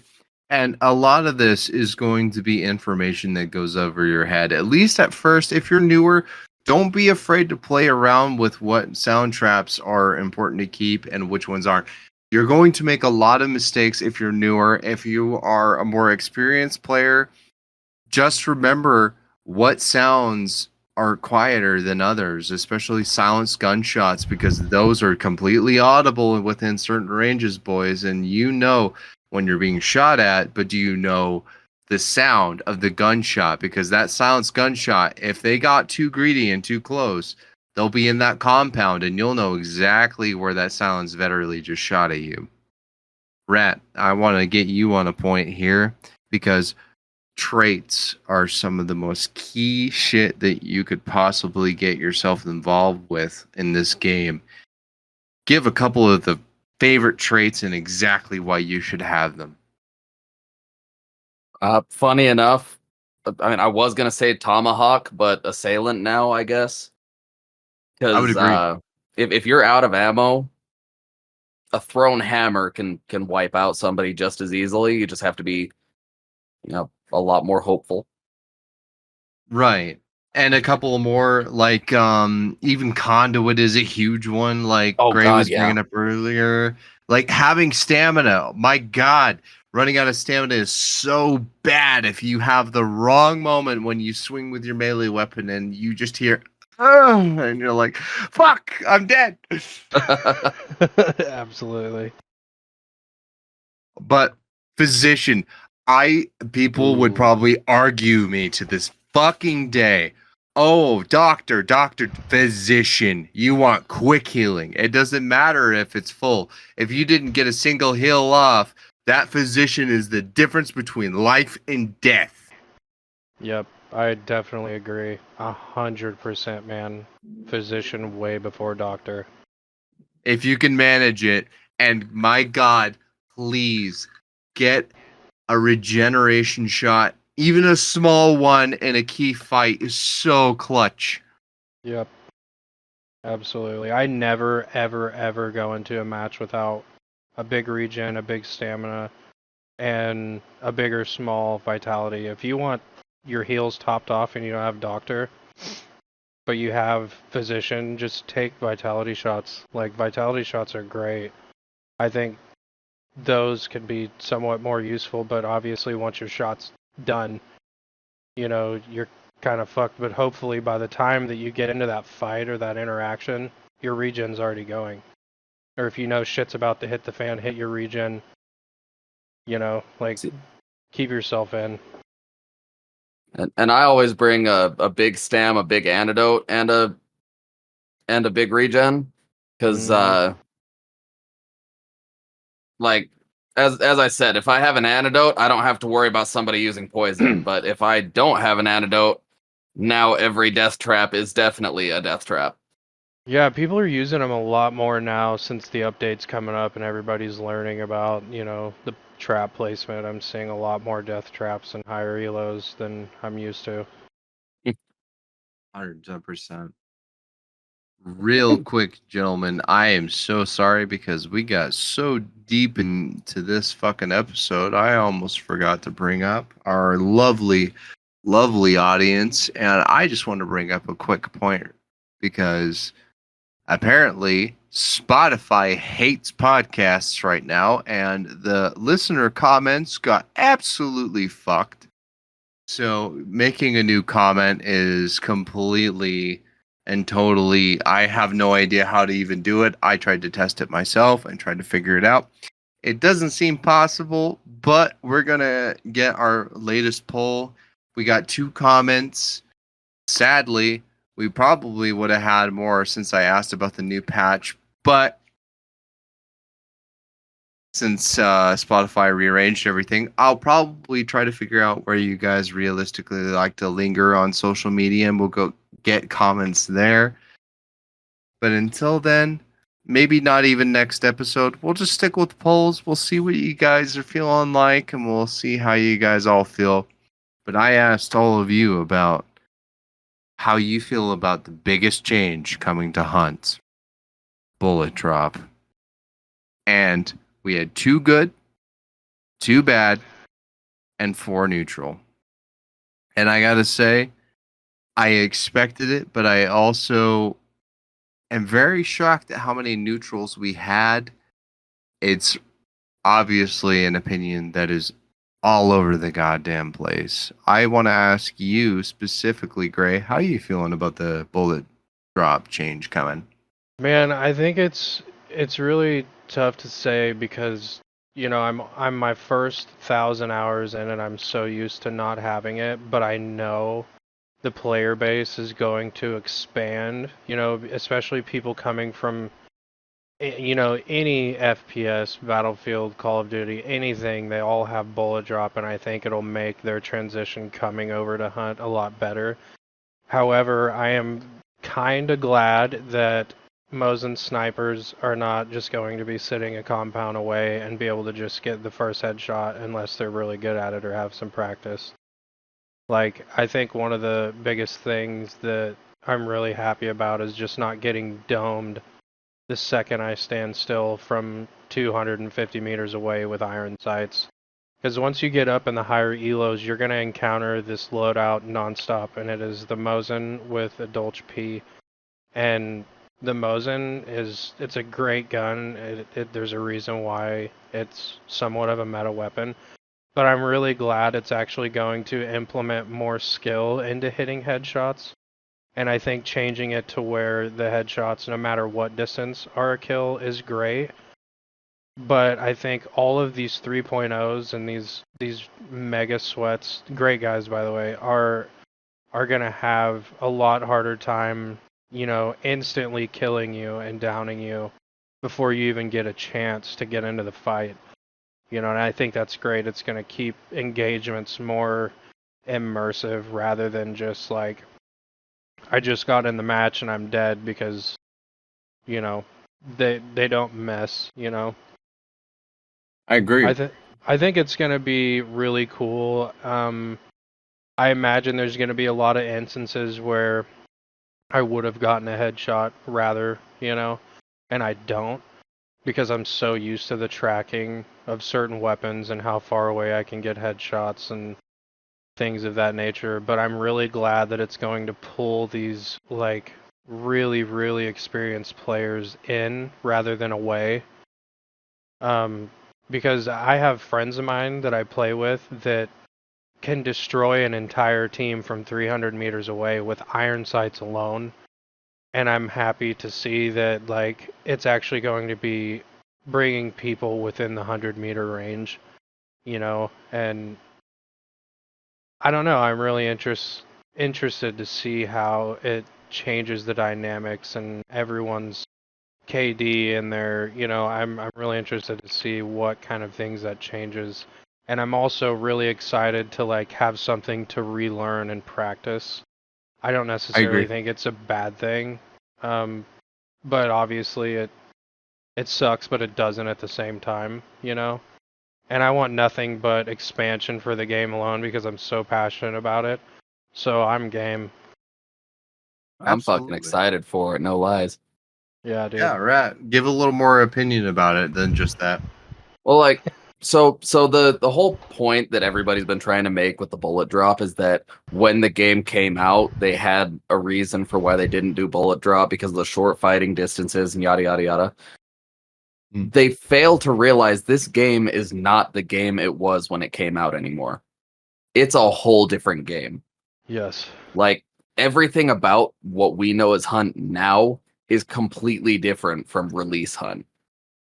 And a lot of this is going to be information that goes over your head. At least at first, if you're newer, don't be afraid to play around with what sound traps are important to keep and which ones aren't. You're going to make a lot of mistakes if you're newer. If you are a more experienced player, just remember what sounds are quieter than others, especially silenced gunshots, because those are completely audible within certain ranges, boys. And you know when you're being shot at, but do you know the sound of the gunshot? Because that silenced gunshot, if they got too greedy and too close, they'll be in that compound and you'll know exactly where that silenced veteran just shot at you. Rat, I want to get you on a point here because traits are some of the most key shit that you could possibly get yourself involved with in this game. Give a couple of the favorite traits and exactly why you should have them. Funny enough, I mean, I was gonna say tomahawk, but assailant now, I guess. I would agree. Because if you're out of ammo, a thrown hammer can wipe out somebody just as easily. You just have to be, a lot more hopeful. Right. And a couple more, like even conduit is a huge one, like Oh Gray God, was yeah. bringing up earlier. Like having stamina. My God, Running out of stamina is so bad if you have the wrong moment when you swing with your melee weapon and you just hear, "Ugh," and you're like, fuck, I'm dead. Absolutely. But physician, people would Ooh. probably argue me to this fucking day. Oh, doctor, physician, you want quick healing. It doesn't matter if it's full. If you didn't get a single heal off, that physician is the difference between life and death. Yep, I definitely agree. 100%, man. Physician way before doctor. If you can manage it, and my God, please get a regeneration shot. Even a small one in a key fight is so clutch. Yep. Absolutely. I never, ever, ever go into a match without a big regen, a big stamina, and a big or small vitality. If you want your heals topped off and you don't have doctor, but you have physician, just take vitality shots. Like, vitality shots are great. I think those could be somewhat more useful, but obviously once your shot's done, you're kind of fucked. But hopefully by the time that you get into that fight or that interaction, your regen's already going. Or if you know shit's about to hit the fan, hit your regen. Like, keep yourself in. And I always bring a big stam, a big antidote, and a big regen, because like as I said, if I have an antidote, I don't have to worry about somebody using poison. But if I don't have an antidote, now every death trap is definitely a death trap. Yeah, people are using them a lot more now since the update's coming up and everybody's learning about, the trap placement. I'm seeing a lot more death traps and higher elos than I'm used to. 100%. Real quick, gentlemen, I am so sorry because we got so deep into this fucking episode. I almost forgot to bring up our lovely, lovely audience. And I just want to bring up a quick point because apparently Spotify hates podcasts right now, and the listener comments got absolutely fucked. So making a new comment is completely and totally, I have no idea how to even do it. I tried to test it myself and tried to figure it out. It doesn't seem possible, but we're going to get our latest poll. We got 2 comments. Sadly, we probably would have had more since I asked about the new patch, but since Spotify rearranged everything, I'll probably try to figure out where you guys realistically like to linger on social media, and we'll go get comments there. But until then, maybe not even next episode. We'll just stick with polls. We'll see what you guys are feeling like, and we'll see how you guys all feel. But I asked all of you about how you feel about the biggest change coming to Hunt, bullet drop. And we had 2 good, 2 bad, and 4 neutral. And I gotta say, I expected it, but I also am very shocked at how many neutrals we had. It's obviously an opinion that is all over the goddamn place. I want to ask you specifically, Gray, how are you feeling about the bullet drop change coming? Man, I think it's really tough to say because I'm my first 1,000 hours in and I'm so used to not having it, but I know the player base is going to expand, especially people coming from any FPS, Battlefield, Call of Duty, anything, they all have bullet drop, and I think it'll make their transition coming over to Hunt a lot better. However, I am kind of glad that Mosin snipers are not just going to be sitting a compound away and be able to just get the first headshot unless they're really good at it or have some practice. Like, I think one of the biggest things that I'm really happy about is just not getting domed the second I stand still from 250 meters away with iron sights. Because once you get up in the higher elos, you're going to encounter this loadout nonstop, and it is the Mosin with a Dolch P. And the Mosin it's a great gun. There's a reason why it's somewhat of a meta weapon. But I'm really glad it's actually going to implement more skill into hitting headshots. And I think changing it to where the headshots, no matter what distance, are a kill is great. But I think all of these 3.0s and these mega sweats, great guys by the way, are gonna have a lot harder time, instantly killing you and downing you before you even get a chance to get into the fight. And I think that's great. It's gonna keep engagements more immersive rather than just like I just got in the match and I'm dead because, you know, they don't mess. I agree. I think it's gonna be really cool. I imagine there's gonna be a lot of instances where I would have gotten a headshot rather, and I don't because I'm so used to the tracking of certain weapons and how far away I can get headshots and things of that nature. But I'm really glad that it's going to pull these like really, really experienced players in rather than away. Because I have friends of mine that I play with that can destroy an entire team from 300 meters away with iron sights alone. And I'm happy to see that like it's actually going to be bringing people within the 100-meter range, and I don't know. I'm really interested to see how it changes the dynamics and everyone's KD and their, I'm really interested to see what kind of things that changes. And I'm also really excited to like have something to relearn and practice. I don't I necessarily agree. think it's a bad thing. But obviously it sucks, but it doesn't at the same time. And I want nothing but expansion for the game alone because I'm so passionate about it. So I'm game. I'm fucking Absolutely. excited for it, no lies. Yeah, dude. Yeah, Rat. Give a little more opinion about it than just that. Well, like, so the whole point that everybody's been trying to make with the bullet drop is that when the game came out, they had a reason for why they didn't do bullet drop because of the short fighting distances and yada yada yada. They fail to realize this game is not the game it was when it came out anymore. It's a whole different game. Yes. Like everything about what we know as Hunt now is completely different from release Hunt.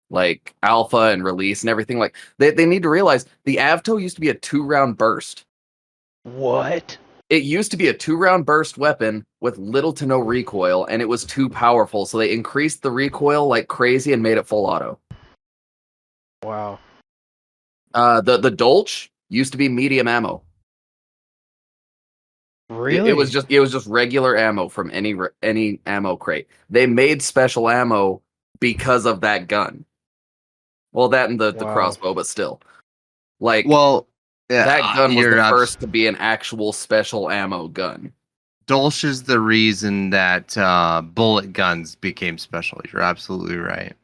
Like alpha and release and everything. Like they need to realize the Avto used to be a 2-round burst. What? It used to be a 2-round burst weapon with little to no recoil, and it was too powerful. So they increased the recoil like crazy and made it full auto. Wow. The Dolch used to be medium ammo. Really? It was just regular ammo from any ammo crate. They made special ammo because of that gun. Well, that and the Wow. crossbow, but still, like Well, yeah, that gun was you're the first to be an actual special ammo gun. Dolch is the reason that bullet guns became special. You're absolutely right.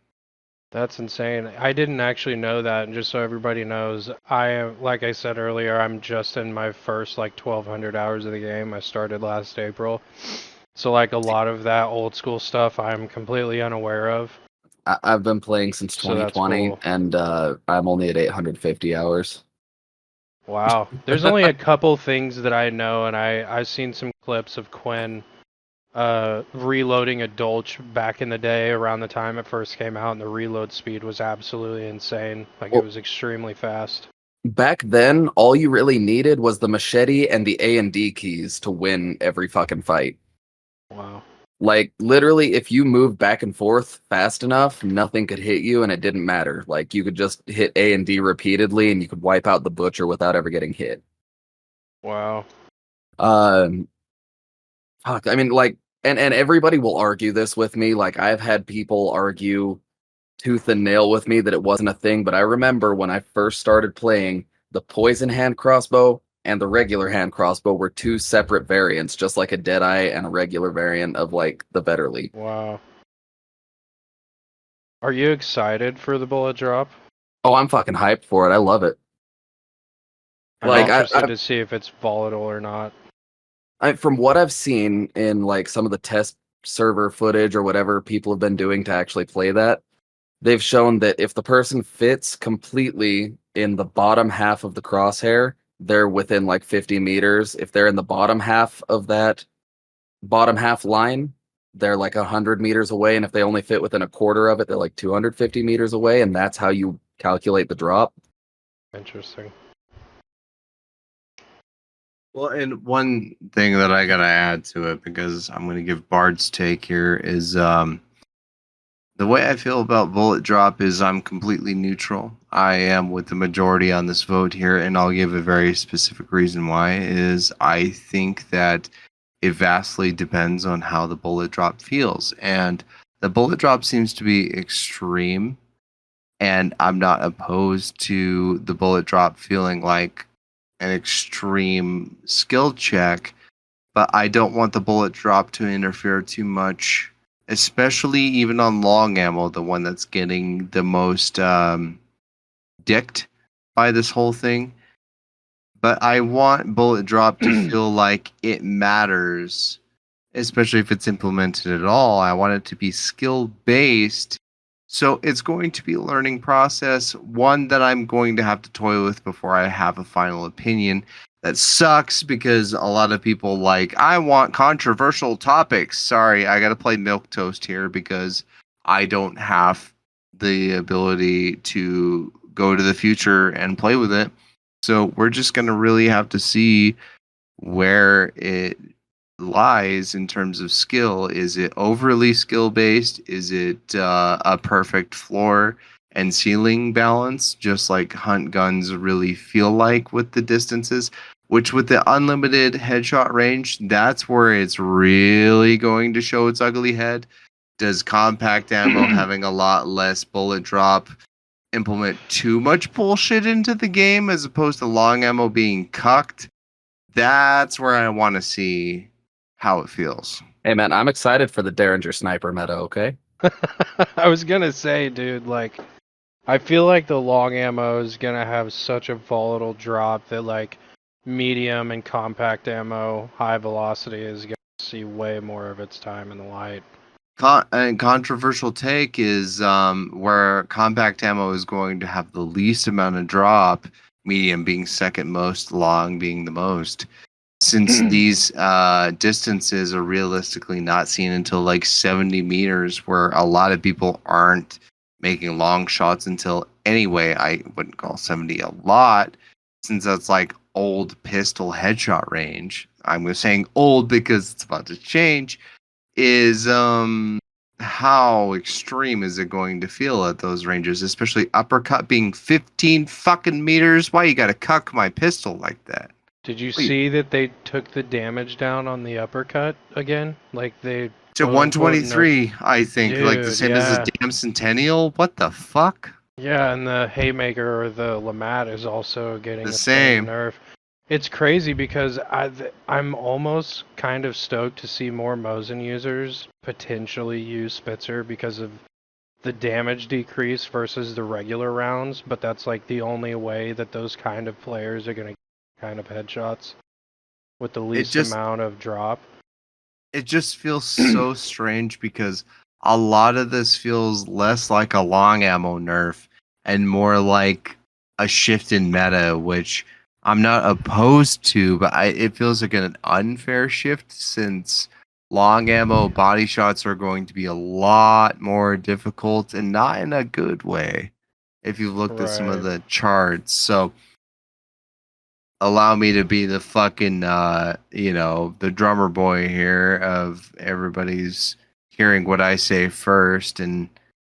That's insane. I didn't actually know that, and just so everybody knows, I am, like I said earlier, I'm just in my first like 1,200 hours of the game. I started last April. So like a lot of that old school stuff I'm completely unaware of. I've been playing since So that's 2020, cool. and I'm only at 850 hours. Wow. There's only a couple things that I know, and I've seen some clips of Quinn reloading a Dolch back in the day around the time it first came out, and the reload speed was absolutely insane. Like it was extremely fast. Back then, all you really needed was the machete and the A and D keys to win every fucking fight. Wow. Like literally, if you moved back and forth fast enough, nothing could hit you, and it didn't matter. Like you could just hit A and D repeatedly, and you could wipe out the butcher without ever getting hit. Wow. Um, fuck. I mean, like, and everybody will argue this with me. Like I've had people argue tooth and nail with me that it wasn't a thing, but I remember when I first started playing, the poison hand crossbow and the regular hand crossbow were two separate variants, just like a Deadeye and a regular variant of like the Vetterli. Wow. Are you excited for the bullet drop? Oh, I'm fucking hyped for it. I love it. I'm Like interested to see if it's volatile or not. from what I've seen in like some of the test server footage or whatever people have been doing to actually play that, they've shown that if the person fits completely in the bottom half of the crosshair, they're within like 50 meters. If they're in the bottom half of that bottom half line, they're like 100 meters away. And if they only fit within a quarter of it, they're like 250 meters away. And that's how you calculate the drop. Interesting. Well, and one thing that I gotta add to it, because I'm gonna give Bard's take here, is the way I feel about bullet drop is I'm completely neutral. I am with the majority on this vote here, and I'll give a very specific reason why. Is I think that it vastly depends on how the bullet drop feels, and the bullet drop seems to be extreme, and I'm not opposed to the bullet drop feeling like an extreme skill check, but I don't want the bullet drop to interfere too much, especially even on long ammo, the one that's getting the most dicked by this whole thing. But I want bullet drop to feel like it matters, especially if it's implemented at all. I want it to be skill based. So it's going to be a learning process, one that I'm going to have to toy with before I have a final opinion. That sucks because a lot of people like, I want controversial topics. Sorry, I got to play milquetoast here because I don't have the ability to go to the future and play with it. So we're just going to really have to see where it lies in terms of skill. Is it overly skill based? Is it a perfect floor and ceiling balance, just like hunt guns really feel like with the distances? Which with the unlimited headshot range, that's where it's really going to show its ugly head. Does compact ammo having a lot less bullet drop implement too much bullshit into the game as opposed to long ammo being cucked? That's where I want to see how it feels. Hey man, I'm excited for the Derringer sniper meta, okay? I was gonna say, dude, like, I feel like the long ammo is gonna have such a volatile drop that, like, medium and compact ammo, high velocity is gonna see way more of its time in the light. And controversial take is where compact ammo is going to have the least amount of drop, medium being second most, long being the most. Since these distances are realistically not seen until like 70 meters, where a lot of people aren't making long shots until anyway, I wouldn't call 70 a lot, since that's like old pistol headshot range. I'm saying old because it's about to change. Is how extreme is it going to feel at those ranges, especially uppercut being 15 fucking meters? Why you gotta cuck my pistol like that? Did you see that they took the damage down on the uppercut again? Like, they To quote unquote 123, I think. Like the Dude, same as yeah. the damn Centennial. What the fuck? Yeah, and the Haymaker or the Lamat is also getting The the same same. nerf. It's crazy because I'm almost kind of stoked to see more Mosin users potentially use Spitzer because of the damage decrease versus the regular rounds, but that's like the only way that those kind of players are going to get kind of headshots with the least amount of drop. It just feels so strange because a lot of this feels less like a long ammo nerf and more like a shift in meta, which I'm not opposed to, but it feels like an unfair shift since long ammo body shots are going to be a lot more difficult and not in a good way if you've looked at some of Right. the charts. So allow me to be the fucking the drummer boy here of everybody's hearing what I say first and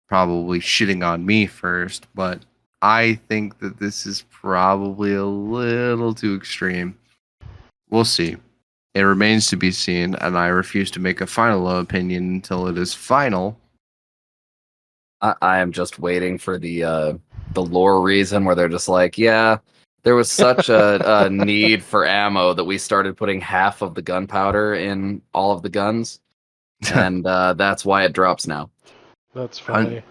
probably shitting on me first, but I think that this is probably a little too extreme. We'll see. It remains to be seen, and I refuse to make a final opinion until it is final. I am just waiting for the lore reason where they're just like, yeah, there was such a need for ammo that we started putting half of the gunpowder in all of the guns, and that's why it drops now. That's funny.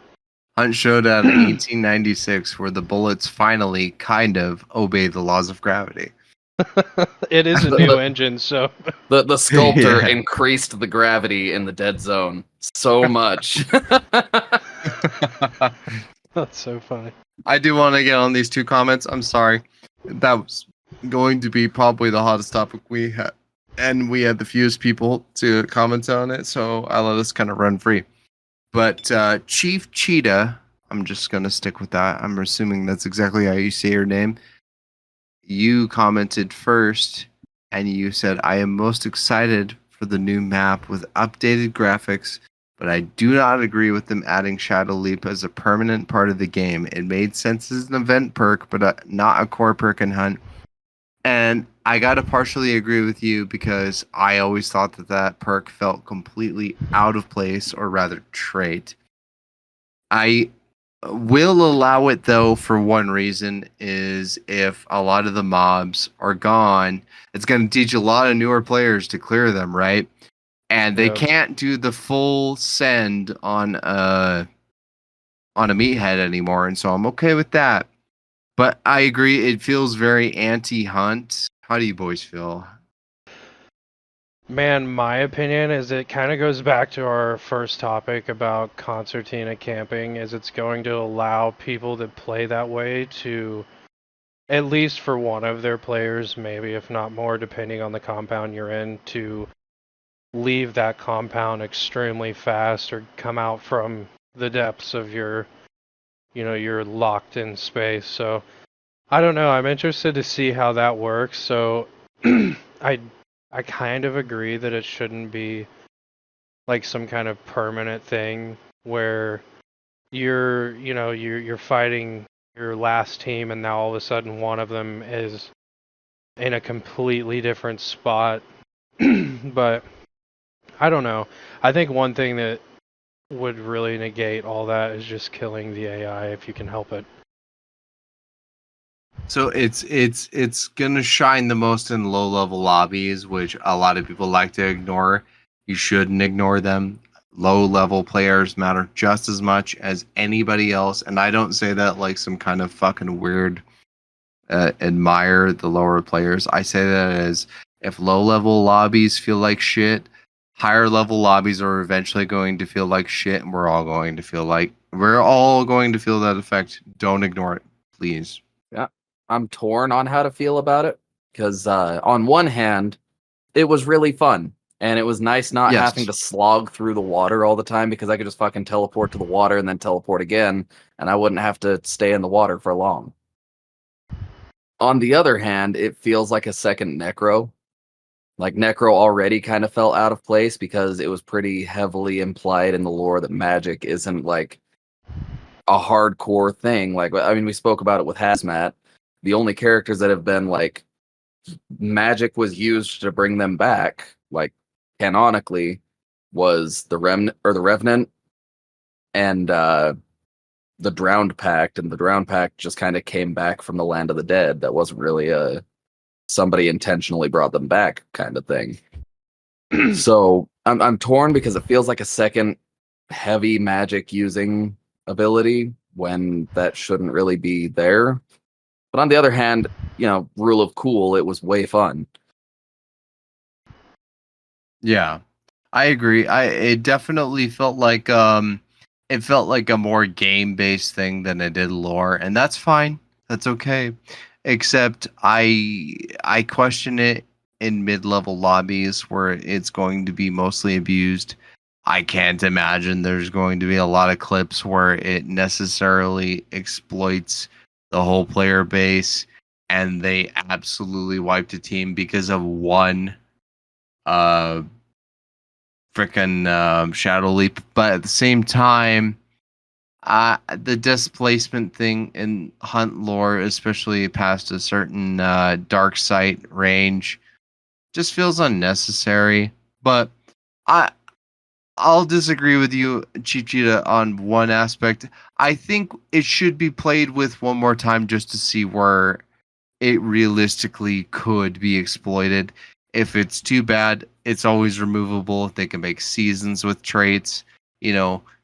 Hunt Showdown in 1896, where the bullets finally kind of obey the laws of gravity. It is a new engine, so The sculptor Yeah. increased the gravity in the dead zone so much. that's so funny. I do want to get on these two comments. I'm sorry. That was going to be probably the hottest topic we had. And we had the fewest people to comment on it, so I let us kind of run free. But Chief Cheetah, I'm just going to stick with that. I'm assuming that's exactly how you say your name. You commented first, and you said, I am most excited for the new map with updated graphics, but I do not agree with them adding Shadow Leap as a permanent part of the game. It made sense as an event perk, but not a core perk in Hunt. And I gotta partially agree with you because I always thought that perk felt completely out of place, or rather trait. I will allow it though for one reason, is if a lot of the mobs are gone, it's going to teach a lot of newer players to clear them, right? And they Yeah. can't do the full send on a meathead anymore, and so I'm okay with that. But I agree, it feels very anti-hunt. How do you boys feel? Man, my opinion is it kind of goes back to our first topic about concertina camping, is it's going to allow people that play that way to, at least for one of their players, maybe if not more, depending on the compound you're in, to leave that compound extremely fast or come out from the depths of your locked in space. So I don't know. I'm interested to see how that works. So I I kind of agree that it shouldn't be like some kind of permanent thing where you're fighting your last team and now all of a sudden one of them is in a completely different spot. But I don't know. I think one thing that would really negate all that is just killing the AI if you can help it. So it's gonna shine the most in low level lobbies, which a lot of people like to ignore. You shouldn't ignore them. Low level players matter just as much as anybody else, and I don't say that like some kind of fucking weird admire the lower players. I say that as if low level lobbies feel like shit, higher level lobbies are eventually going to feel like shit, and we're all going to feel that effect. Don't ignore it, please. Yeah, I'm torn on how to feel about it because on one hand, it was really fun and it was nice not Yes. having to slog through the water all the time because I could just fucking teleport to the water and then teleport again, and I wouldn't have to stay in the water for long. On the other hand, it feels like a second Necro. Like Necro already kind of felt out of place because it was pretty heavily implied in the lore that magic isn't like a hardcore thing. Like, I mean, we spoke about it with Hazmat. The only characters that have been like magic was used to bring them back, like canonically, was the Revenant and the Drowned Pact, and the Drowned Pact just kind of came back from the land of the dead. That wasn't really a somebody intentionally brought them back kind of thing. So I'm torn because it feels like a second heavy magic using ability when that shouldn't really be there. But on the other hand, rule of cool, it was way fun. Yeah, I agree. It definitely felt like a more game based thing than it did lore, and that's fine. That's okay. Except I question it in mid level lobbies where it's going to be mostly abused. I can't imagine there's going to be a lot of clips where it necessarily exploits the whole player base and they absolutely wiped a team because of one uh freaking Shadow Leap. But at the same time, the displacement thing in Hunt lore, especially past a certain dark site range, just feels unnecessary. But I I'll disagree with you, Chief Cheetah, on one aspect. I think it should be played with one more time just to see where it realistically could be exploited. If it's too bad, it's always removable. They can make seasons with traits,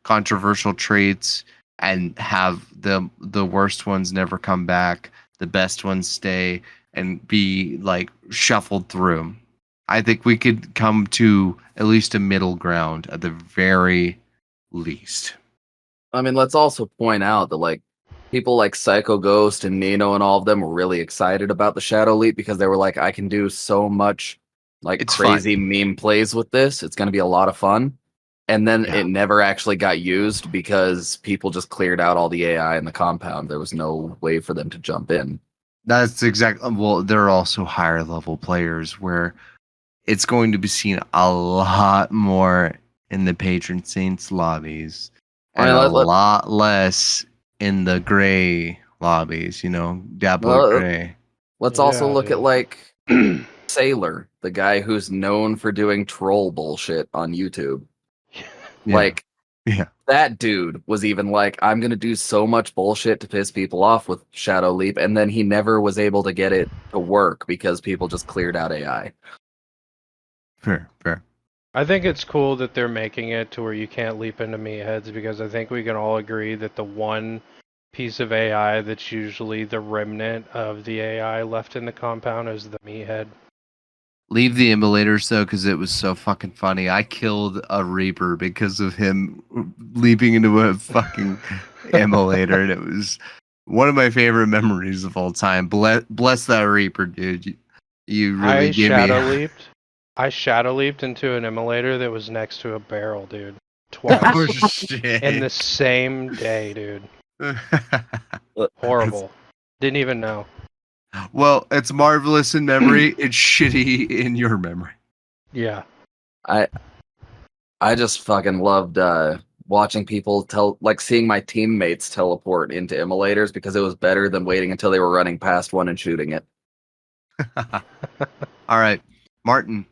controversial traits, and have the worst ones never come back. The best ones stay, and be like shuffled through. I think we could come to at least a middle ground at the very least. I mean, let's also point out that like people like Psycho Ghost and Nino and all of them were really excited about the Shadow Leap because they were like, I can do so much like It's crazy meme plays with this. It's going to be a lot of fun. And then Yeah. it never actually got used because people just cleared out all the AI in the compound. There was no way for them to jump in. That's exactly. Well, there are also higher level players where it's going to be seen a lot more in the patron saints lobbies and a lot less in the gray lobbies. You know, DatBoiGrey. Let's also look at dude. like Sailor, the guy who's known for doing troll bullshit on YouTube. Like, Yeah. that dude was even like, I'm going to do so much bullshit to piss people off with Shadow Leap. And then he never was able to get it to work because people just cleared out AI. Fair. I think it's cool that they're making it to where you can't leap into meat heads because I think we can all agree that the one piece of AI that's usually the remnant of the AI left in the compound is the meat head. Leave the immolators though, because it was so fucking funny. I killed a Reaper because of him leaping into a fucking immolator, and it was one of my favorite memories of all time. Bless that Reaper, dude. You really gave me. I shadow leaped into an immolator that was next to a barrel, dude. Twice. Oh shit! In the same day, dude. Horrible. Didn't even know. Well, it's marvelous in memory. It's shitty in your memory. Yeah. I just fucking loved watching people seeing my teammates teleport into immolators because it was better than waiting until they were running past one and shooting it. All right, Martin.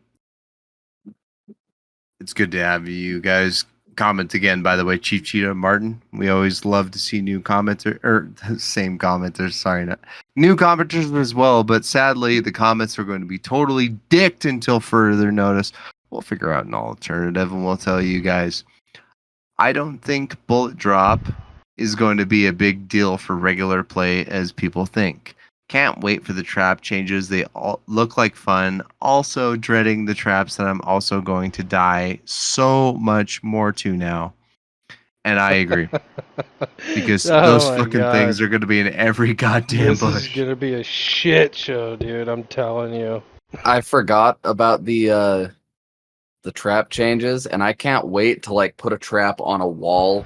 It's good to have you guys comment again. By the way, Chief Cheetah, Martin. We always love to see new commenters or same commenters. Sorry, not new commenters as well. But sadly, the comments are going to be totally dicked until further notice. We'll figure out an alternative, and we'll tell you guys. I don't think bullet drop is going to be a big deal for regular play as people think. Can't wait for the trap changes. They all look like fun. Also dreading the traps that I'm also going to die so much more to now. And I agree. Because those fucking things are going to be in every goddamn bush. This is going to be a shit show, dude. I'm telling you. I forgot about the trap changes, and I can't wait to like put a trap on a wall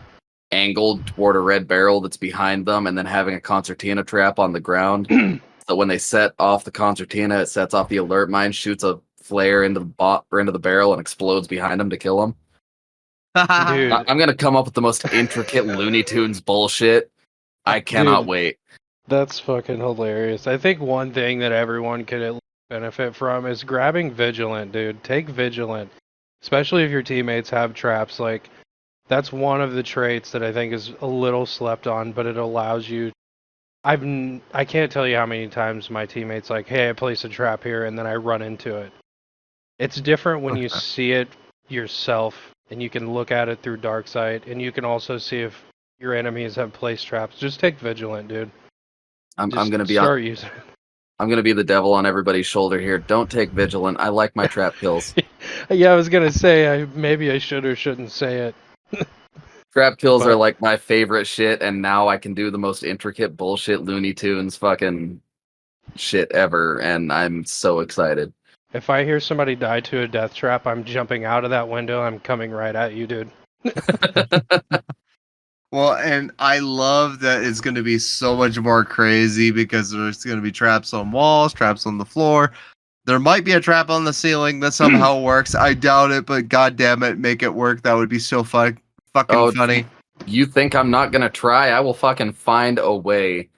angled toward a red barrel that's behind them, and then having a concertina trap on the ground. So when they set off the concertina, it sets off the alert mine, shoots a flare into the barrel, and explodes behind them to kill them. Dude, I'm gonna come up with the most intricate Looney Tunes bullshit. I cannot wait. That's fucking hilarious. I think one thing that everyone could at least benefit from is grabbing Vigilant, dude. Take Vigilant. Especially if your teammates have traps. Like, that's one of the traits that I think is a little slept on, but it allows you. I can't tell you how many times my teammates like, hey, I place a trap here, and then I run into it. It's different when you see it yourself, and you can look at it through dark sight, and you can also see if your enemies have placed traps. Just take Vigilant, dude. I'm gonna be start using it. I'm gonna be the devil on everybody's shoulder here. Don't take Vigilant. I like my trap kills. Yeah, I was gonna say maybe I should or shouldn't say it. Trap kills are like my favorite shit, and now I can do the most intricate bullshit Looney Tunes fucking shit ever, and I'm so excited. If I hear somebody die to a death trap, I'm jumping out of that window. I'm coming right at you, dude. Well, and I love that it's going to be so much more crazy because there's going to be traps on walls, traps on the floor. There might be a trap on the ceiling that somehow works. I doubt it, but god damn it, make it work. That would be so fucking funny. You think I'm not gonna try? I will fucking find a way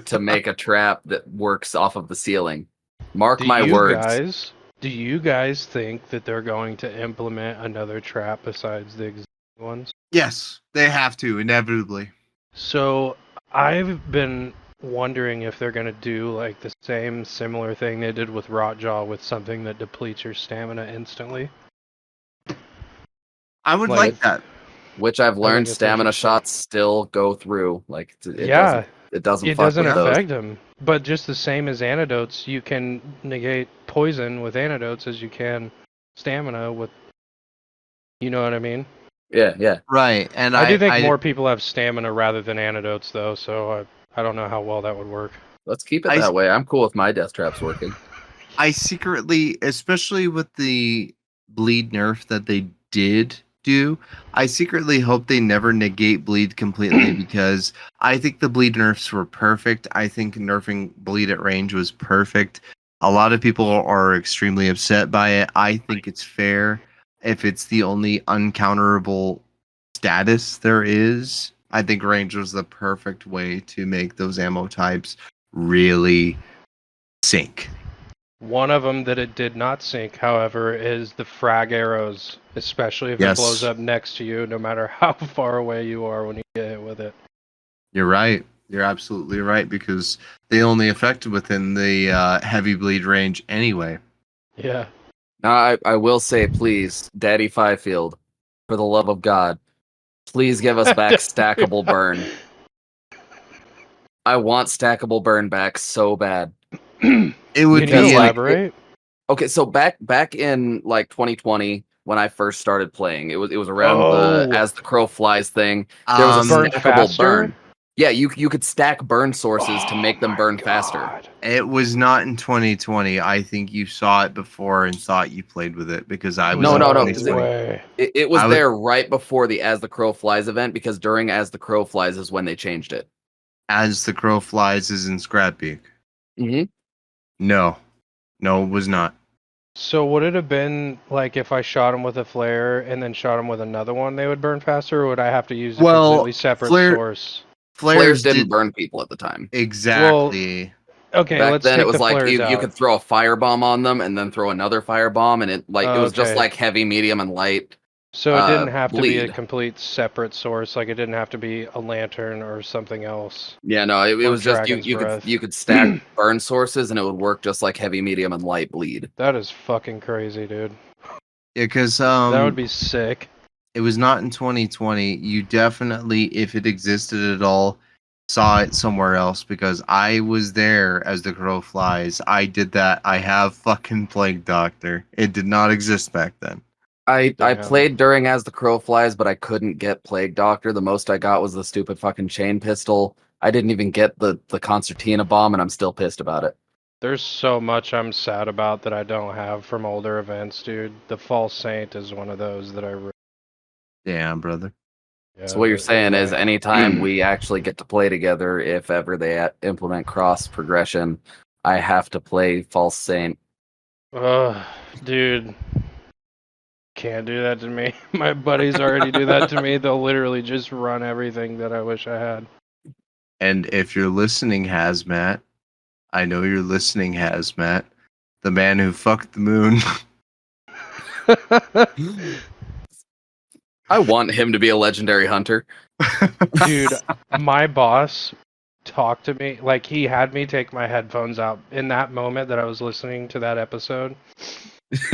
to make a trap that works off of the ceiling. Mark my words. Do you guys think that they're going to implement another trap besides the existing ones? Yes, they have to, inevitably. So I've been wondering if they're going to do like the same similar thing they did with Rotjaw with something that depletes your stamina instantly. I would like that. Which I've learned stamina shots still go through. Like, it doesn't. It doesn't. It fuck doesn't with those. affect them. But just the same as antidotes, you can negate poison with antidotes as you can stamina with. You know what I mean? Yeah. Right, and I do think more people have stamina rather than antidotes, though. So I don't know how well that would work. Let's keep it I- that way. I'm cool with my death traps working. I secretly, especially with the bleed nerf that they did do, I secretly hope they never negate bleed completely because I think the bleed nerfs were perfect. I think nerfing bleed at range was perfect. A lot of people are extremely upset by it. I think it's fair if it's the only uncounterable status there is. I think range was the perfect way to make those ammo types really sink. One of them that it did not sink, however, is the frag arrows, especially if it Yes. blows up next to you, no matter how far away you are when you get hit with it. You're right. You're absolutely right because they only affect within the heavy bleed range anyway. Yeah. Now, I will say, please, Daddy Fifield, for the love of God, please give us back stackable burn. I want stackable burn back so bad. It would Can you be elaborate? Okay, so back in like 2020 when I first started playing, it was around the Oh. As the Crow Flies thing. There was a Burn stackable faster? burn. Yeah, you could stack burn sources to make them my burn faster. God. It was not in 2020. I think you saw it before and thought you played with it because I was No, in no, 2020. way. It was I would- there right before the As the Crow Flies event because during As the Crow Flies is when they changed it. As the Crow Flies is in Scrapbeak. Mm-hmm. No, it was not. So would it have been like if I shot him with a flare and then shot him with another one, they would burn faster, or would I have to use a Well, completely separate source? Flares didn't did burn people at the time. exactly. Okay, Back let's then, take it was the like flares you out. could throw a firebomb on them and then throw another firebomb, and it was just Okay. like heavy, medium, and light. So it didn't have to be a bleed. complete separate source, like it didn't have to be a lantern or something else. Yeah, no, it Or was just Dragon's Breath. you could stack burn sources, and it would work just like heavy, medium, and light bleed. That is fucking crazy, dude. Yeah, because That would be sick. it was not in 2020. You definitely, if it existed at all, saw it somewhere else because I was there as the crow flies. I did that. I have fucking Plague Doctor. It did not exist back then. I Damn. played during As the Crow Flies, but I couldn't get Plague Doctor. The most I got was the stupid fucking chain pistol. I didn't even get the concertina bomb, and I'm still pissed about it. There's so much I'm sad about that I don't have from older events, dude. The False Saint is one of those that I really. Damn, brother. Yeah, So what you're but saying is anyway. anytime we actually get to play together, if ever they implement cross progression, I have to play False Saint. Ugh, dude. Can't do that to me. My buddies already do that to me. They'll literally just run everything that I wish I had. And if you're listening, Hazmat, I know you're listening, Hazmat, the man who fucked the moon. I want him to be a legendary hunter. Dude, my boss talked to me, like he had me take my headphones out in that moment that I was listening to that episode.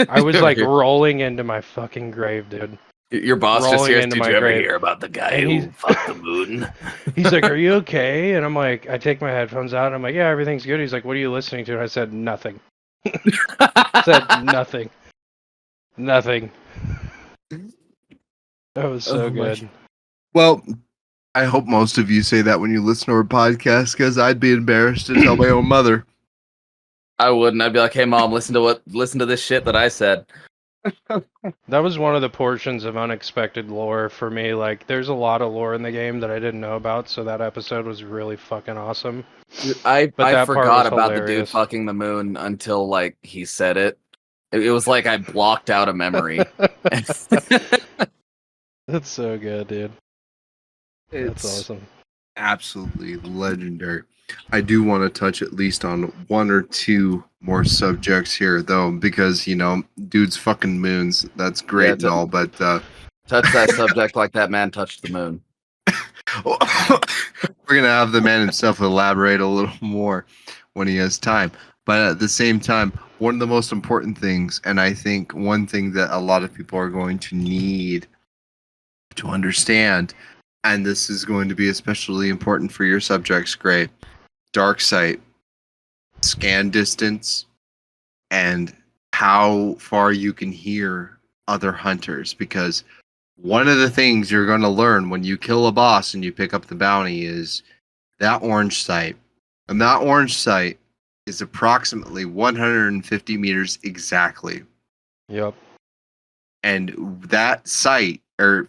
I was like rolling into my fucking grave, dude. Your boss just rolling hears, into did my you ever grave. hear about the guy And who fucked the moon? He's like, "Are you okay?" And I'm like, I take my headphones out and I'm like, "Yeah, everything's good." He's like, "What are you listening to?" And I said, "Nothing." I said nothing. Nothing. That was so Oh my good. Well, I hope most of you say that when you listen to our podcast because I'd be embarrassed to tell my own mother. I wouldn't. I'd be like, hey mom, listen to this shit that I said. That was one of the portions of unexpected lore for me. Like, there's a lot of lore in the game that I didn't know about, so that episode was really fucking awesome. I But that part forgot was about the dude hilarious. fucking the moon until like he said it. It was like I blocked out a memory. That's so good, dude. That's It's awesome. absolutely legendary. I do want to touch at least on one or two more subjects here, though, because, you know, dude's fucking moons. That's great Yeah, and all, but touch that subject like that man touched the moon. we're going to have the man himself elaborate a little more when he has time. But at the same time, one of the most important things, and I think one thing that a lot of people are going to need to understand and this is going to be especially important for your subjects, Gray. Dark sight, scan distance, and how far you can hear other hunters. Because one of the things you're going to learn when you kill a boss and you pick up the bounty is that orange sight. And that orange sight is approximately 150 meters exactly. Yep. And that sight, or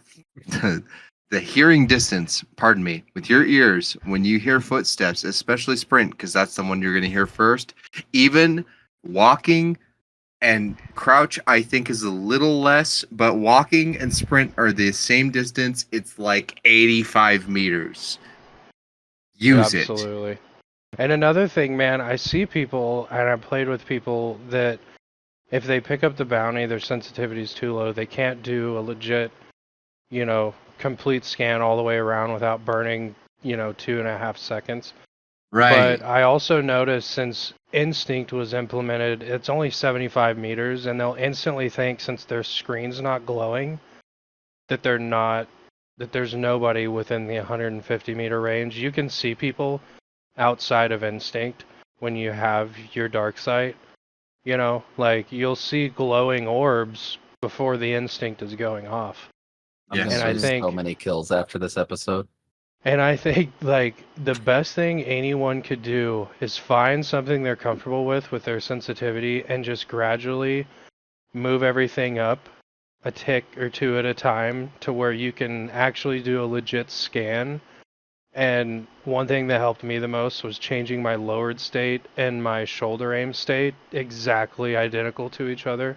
the hearing distance, pardon me, with your ears, when you hear footsteps, especially sprint, because that's the one you're going to hear first, even walking and crouch, I think, is a little less, but walking and sprint are the same distance. It's like 85 meters. Use it. Absolutely. And another thing, man, I see people, and I've played with people that if they pick up the bounty, their sensitivity is too low. They can't do a legit, complete scan all the way around without burning, 2.5 seconds. Right. But I also noticed since Instinct was implemented, it's only 75 meters, and they'll instantly think, since their screen's not glowing, that there's nobody within the 150 meter range. You can see people outside of Instinct when you have your dark sight. Like you'll see glowing orbs before the Instinct is going off. I'm Yes. gonna And I lose think so many kills after this episode. And I think like the best thing anyone could do is find something they're comfortable with their sensitivity, and just gradually move everything up a tick or two at a time to where you can actually do a legit scan. And one thing that helped me the most was changing my lowered state and my shoulder aim state exactly identical to each other.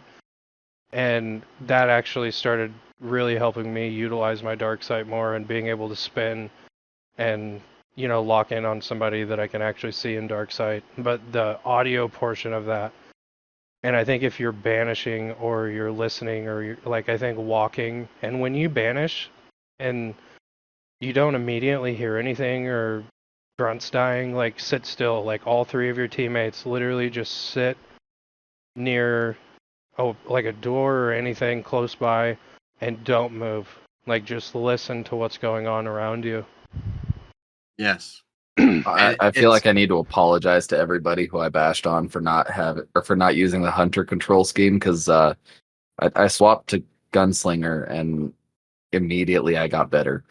And that actually started really helping me utilize my dark sight more and being able to spin and lock in on somebody that I can actually see in dark sight. But the audio portion of that, and I think if you're banishing or you're listening or you're, like, I think walking, and when you banish and you don't immediately hear anything or grunts dying, like sit still. Like all three of your teammates literally just sit near like a door or anything close by and don't move. Like just listen to what's going on around you. Yes. I feel like I need to apologize to everybody who I bashed on for not using the hunter control scheme, because I swapped to gunslinger and immediately I got better.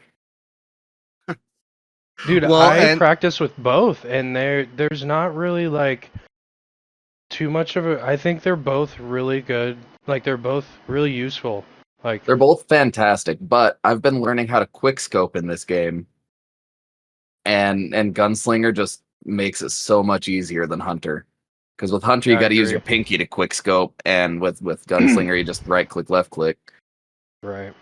Dude, Well, I and practice with both, and there's not really like too much of a. I think they're both really good. Like they're both really useful. Like They're both fantastic, but I've been learning how to quick scope in this game, and gunslinger just makes it so much easier than hunter. Because with hunter you I got to use agree. your pinky to quick scope, and with gunslinger you just right click, left click. Right.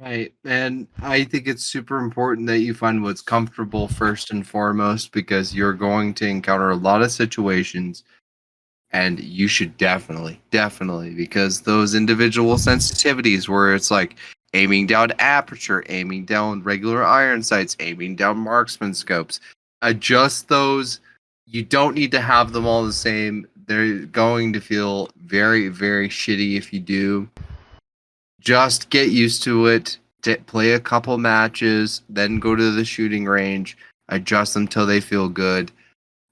right, and I think it's super important that you find what's comfortable first and foremost, because you're going to encounter a lot of situations, and you should definitely, because those individual sensitivities where it's like aiming down aperture, aiming down regular iron sights, aiming down marksman scopes, adjust those. You don't need to have them all the same. They're going to feel very, very shitty if you do. Just get used to it. Play a couple matches, then go to the shooting range, adjust them till they feel good.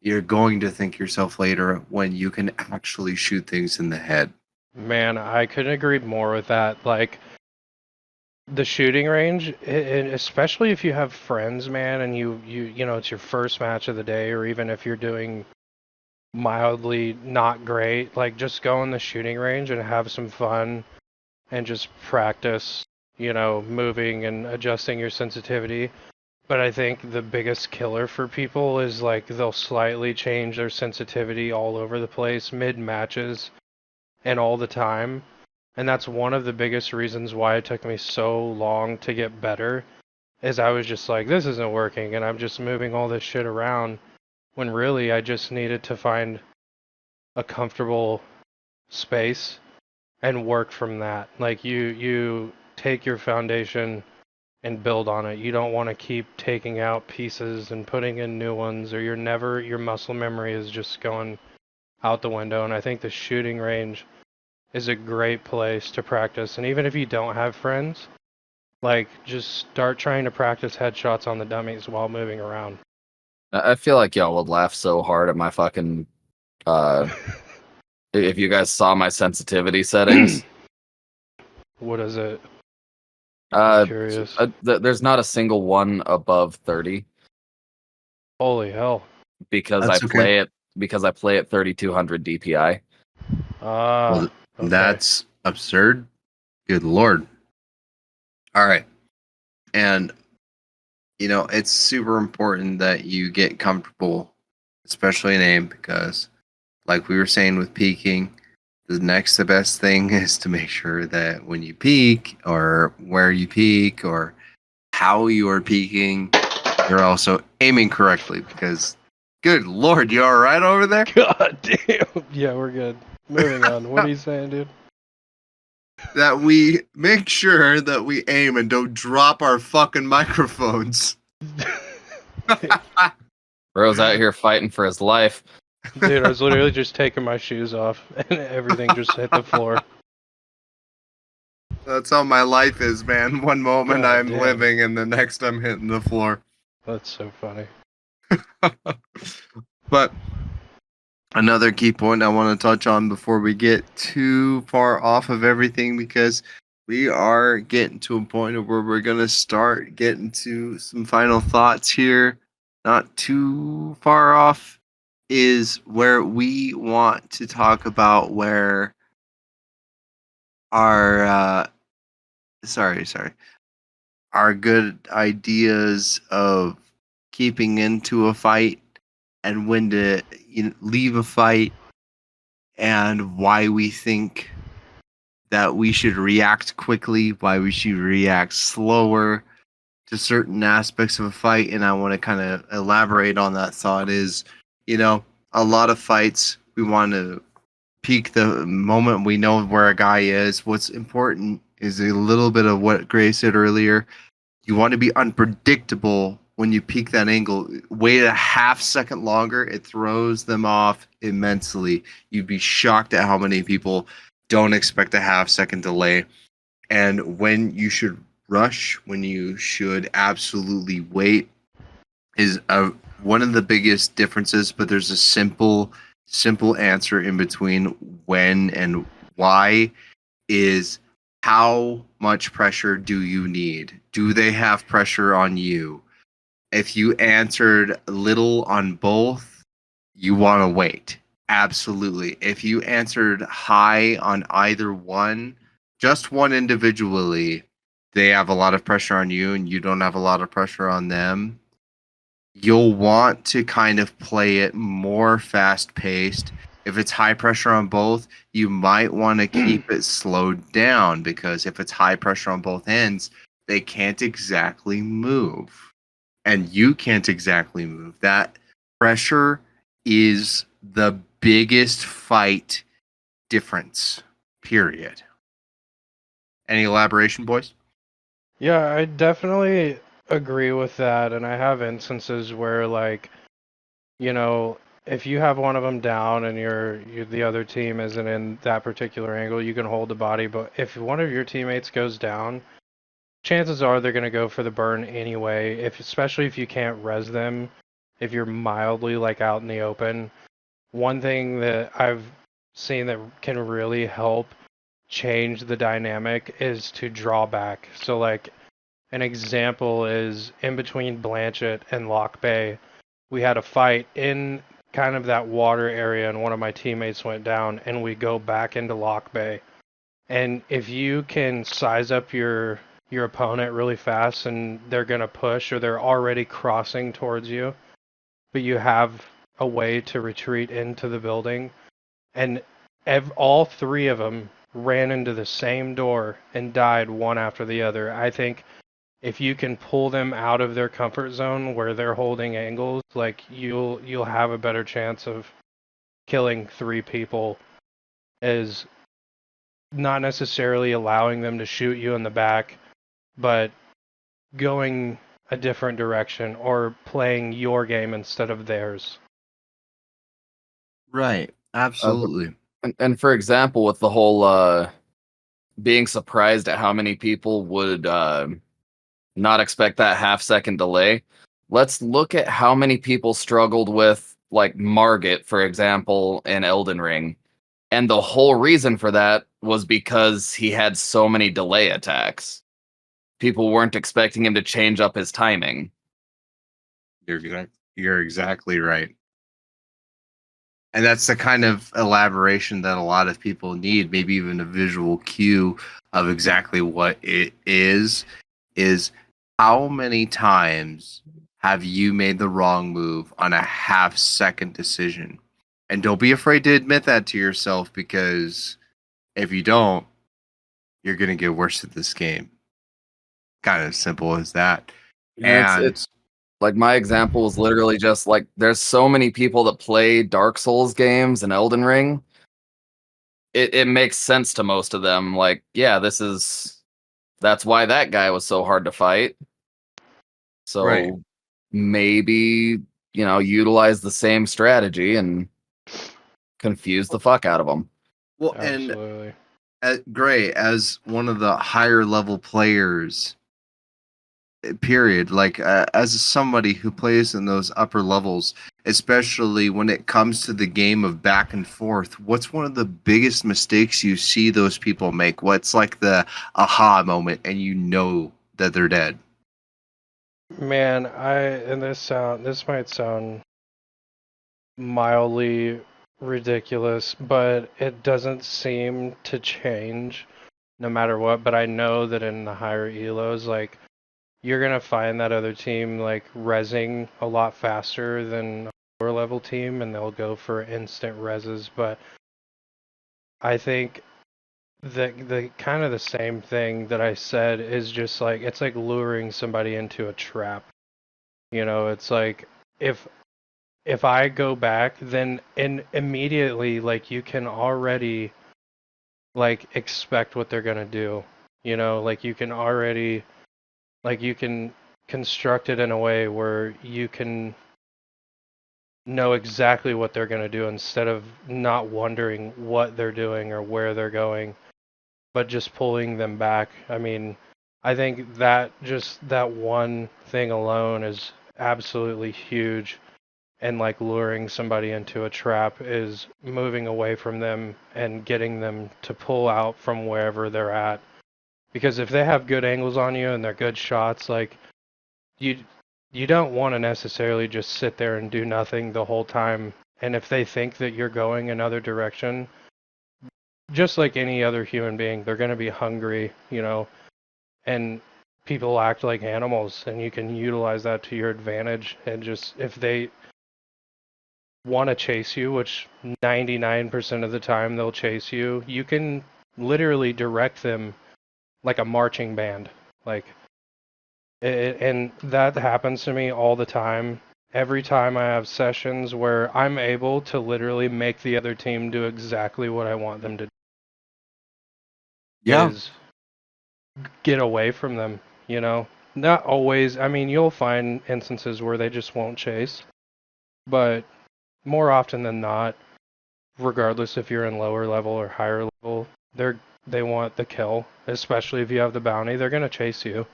You're going to thank yourself later when you can actually shoot things in the head. Man, I couldn't agree more with that. Like the shooting range, and especially if you have friends, man, and it's your first match of the day, or even if you're doing mildly not great, like just go in the shooting range and have some fun and just practice, moving and adjusting your sensitivity. But I think the biggest killer for people is like they'll slightly change their sensitivity all over the place mid matches and all the time. And that's one of the biggest reasons why it took me so long to get better, is I was just like, this isn't working, and I'm just moving all this shit around, when really I just needed to find a comfortable space and work from that. Like you take your foundation and build on it. You don't want to keep taking out pieces and putting in new ones, or your muscle memory is just going out the window. And I think the shooting range is a great place to practice. And even if you don't have friends, Like, just start trying to practice headshots on the dummies while moving around. I feel like y'all would laugh so hard at my fucking if you guys saw my sensitivity settings. What is it? I'm curious. There's not a single one above 30 Holy hell. because That's okay. I play at 3200 DPI. Well, Okay. that's absurd. Good lord. All right. And, it's super important that you get comfortable, especially in aim, because, like we were saying with peeking, the best thing is to make sure that when you peek, or where you peek, or how you are peeking, you're also aiming correctly, because, good lord, you all right over there? God damn. Yeah, we're good. Moving on. What are you saying, dude? That we make sure that we aim and don't drop our fucking microphones. Bro's out here fighting for his life. Dude, I was literally just taking my shoes off and everything just hit the floor. That's how my life is, man. One moment God I'm damn. living and the next I'm hitting the floor. That's so funny. But another key point I want to touch on before we get too far off of everything, because we are getting to a point of where we're going to start getting to some final thoughts here, not too far off, is where we want to talk about where our our good ideas of keeping into a fight and when to leave a fight, and why we think that we should react quickly, why we should react slower to certain aspects of a fight. And I want to kind of elaborate on that thought is, a lot of fights, we want to peak the moment we know where a guy is. What's important is a little bit of what Gray said earlier. You want to be unpredictable when you peak that angle. Wait a half second longer, it throws them off immensely. You'd be shocked at how many people don't expect a half second delay. And when you should rush, when you should absolutely wait, is one of the biggest differences. But there's a simple answer in between when and why. Is how much pressure do you need? Do they have pressure on you? If you answered little on both, you want to wait. Absolutely. If you answered high on either one, just one individually, they have a lot of pressure on you and you don't have a lot of pressure on them. You'll want to kind of play it more fast paced. If it's high pressure on both, you might want to keep it slowed down, because if it's high pressure on both ends, they can't exactly move. And you can't exactly move. That pressure is the biggest fight difference, period. Any elaboration, boys? Yeah, I definitely agree with that. And I have instances where, like, if you have one of them down and the other team isn't in that particular angle, you can hold the body. But if one of your teammates goes down, chances are they're going to go for the burn anyway. Especially if you can't res them, if you're mildly like out in the open. One thing that I've seen that can really help change the dynamic is to draw back. So, like, an example is in between Blanchett and Lock Bay, we had a fight in kind of that water area, and one of my teammates went down, and we go back into Lock Bay. And if you can size up your opponent really fast and they're going to push or they're already crossing towards you, but you have a way to retreat into the building, and all three of them ran into the same door and died one after the other. I think if you can pull them out of their comfort zone where they're holding angles, like you'll have a better chance of killing three people, is not necessarily allowing them to shoot you in the back, but going a different direction or playing your game instead of theirs. Right. Absolutely. And for example, with the whole being surprised at how many people would not expect that half-second delay. Let's look at how many people struggled with, like, Margit, for example, in Elden Ring. And the whole reason for that was because he had so many delay attacks. People weren't expecting him to change up his timing. You're exactly right. And that's the kind of elaboration that a lot of people need, maybe even a visual cue of exactly what it is how many times have you made the wrong move on a half-second decision? And don't be afraid to admit that to yourself, because if you don't, you're going to get worse at this game. Kind of simple as that. And it's like, my example is literally just like, there's so many people that play Dark Souls games and Elden Ring. It makes sense to most of them. Like, yeah, that's why that guy was so hard to fight. So Right. maybe, utilize the same strategy and confuse the fuck out of them. Well, Absolutely. and Gray, as one of the higher level players, period, like as somebody who plays in those upper levels, especially when it comes to the game of back and forth, what's one of the biggest mistakes you see those people make? What's like the aha moment and you know that they're dead? Man, this might sound mildly ridiculous, but it doesn't seem to change no matter what. But I know that in the higher elos, like, you're gonna find that other team like rezzing a lot faster than a lower level team, and they'll go for instant rezzes. But I think the kind of the same thing that I said is just like, it's like luring somebody into a trap. It's like, if I go back, then immediately, like, you can already like expect what they're gonna do. Like, you can already, like, you can construct it in a way where you can know exactly what they're gonna do, instead of not wondering what they're doing or where they're going, but just pulling them back. I mean, I think that just that one thing alone is absolutely huge. And like, luring somebody into a trap is moving away from them and getting them to pull out from wherever they're at. Because if they have good angles on you and they're good shots, like, you you don't want to necessarily just sit there and do nothing the whole time. And if they think that you're going another direction, just like any other human being, they're going to be hungry, and people act like animals, and you can utilize that to your advantage. And just, if they want to chase you, which 99% of the time they'll chase you, you can literally direct them like a marching band. Like, and that happens to me all the time. Every time I have sessions where I'm able to literally make the other team do exactly what I want them to do, is get away from them, Not always. I mean, you'll find instances where they just won't chase, but more often than not, regardless if you're in lower level or higher level, they want the kill, especially if you have the bounty. They're gonna chase you,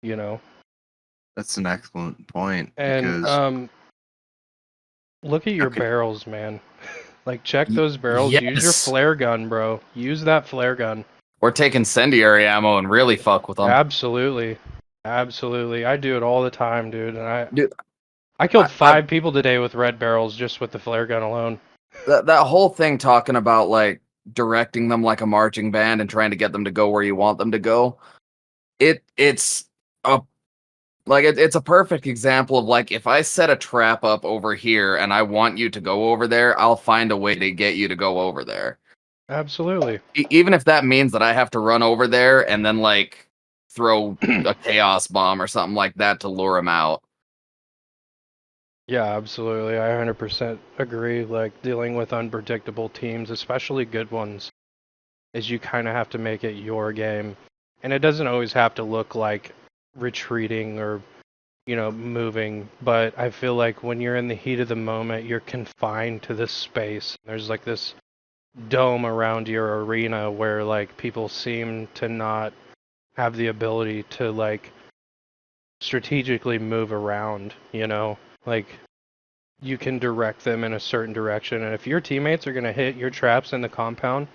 you know. That's an excellent point, And because look at your okay, barrels, man. Like, check those barrels. Use your Yes. flare gun, bro. Use that flare gun. Or take incendiary ammo and really fuck with them. Absolutely, absolutely. I do it all the time, dude. And Dude, I killed I 5 people today with red barrels just with the flare gun alone. that whole thing talking about, like, directing them like a marching band and trying to get them to go where you want them to go. It's a it's a perfect example of, like, if I set a trap up over here and I want you to go over there, I'll find a way to get you to go over there. Absolutely. Even if that means that I have to run over there and then, like, throw a chaos bomb or something like that to lure him out. Yeah, absolutely. I 100% agree. Like, dealing with unpredictable teams, especially good ones, is you kind of have to make it your game. And it doesn't always have to look like retreating or, moving. But I feel like when you're in the heat of the moment, you're confined to this space. There's like this dome around your arena where, like, people seem to not have the ability to, like, strategically move around, you know? Like, you can direct them in a certain direction, and if your teammates are going to hit your traps in the compound,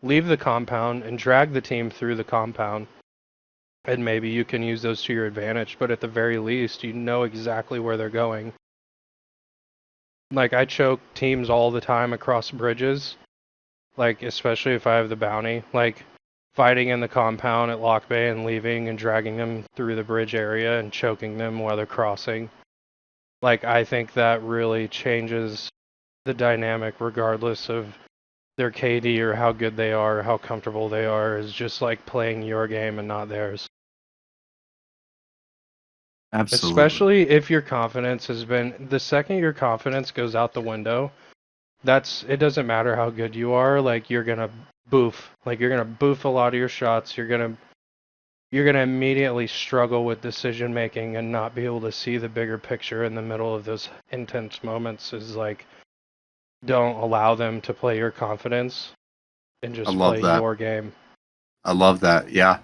leave the compound and drag the team through the compound, and maybe you can use those to your advantage, but at the very least, you know exactly where they're going. Like, I choke teams all the time across bridges, like, especially if I have the bounty, like, fighting in the compound at Lock Bay and leaving and dragging them through the bridge area and choking them while they're crossing. Like, I think that really changes the dynamic regardless of their KD or how good they are, how comfortable they are, is just like playing your game and not theirs. Absolutely. Especially if your confidence has been, the second your confidence goes out the window, it doesn't matter how good you are, like you're gonna boof. Like you're gonna boof a lot of your shots, you're gonna immediately struggle with decision making and not be able to see the bigger picture in the middle of those intense moments. Is like, don't allow them to play your confidence and I just love play that. your game. I love that. Yeah.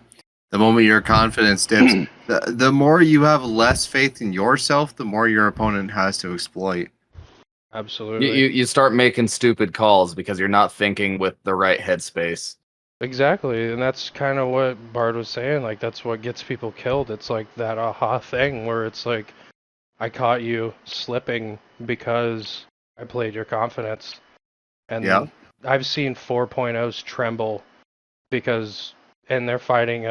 The moment your confidence dips, the more you have less faith in yourself, the more your opponent has to exploit. Absolutely. You start making stupid calls because you're not thinking with the right headspace. Exactly, and that's kind of what Bard was saying. Like, that's what gets people killed. It's like that aha thing where it's like, I caught you slipping because I played your confidence. And Yeah. I've seen 4.0s tremble because, and they're fighting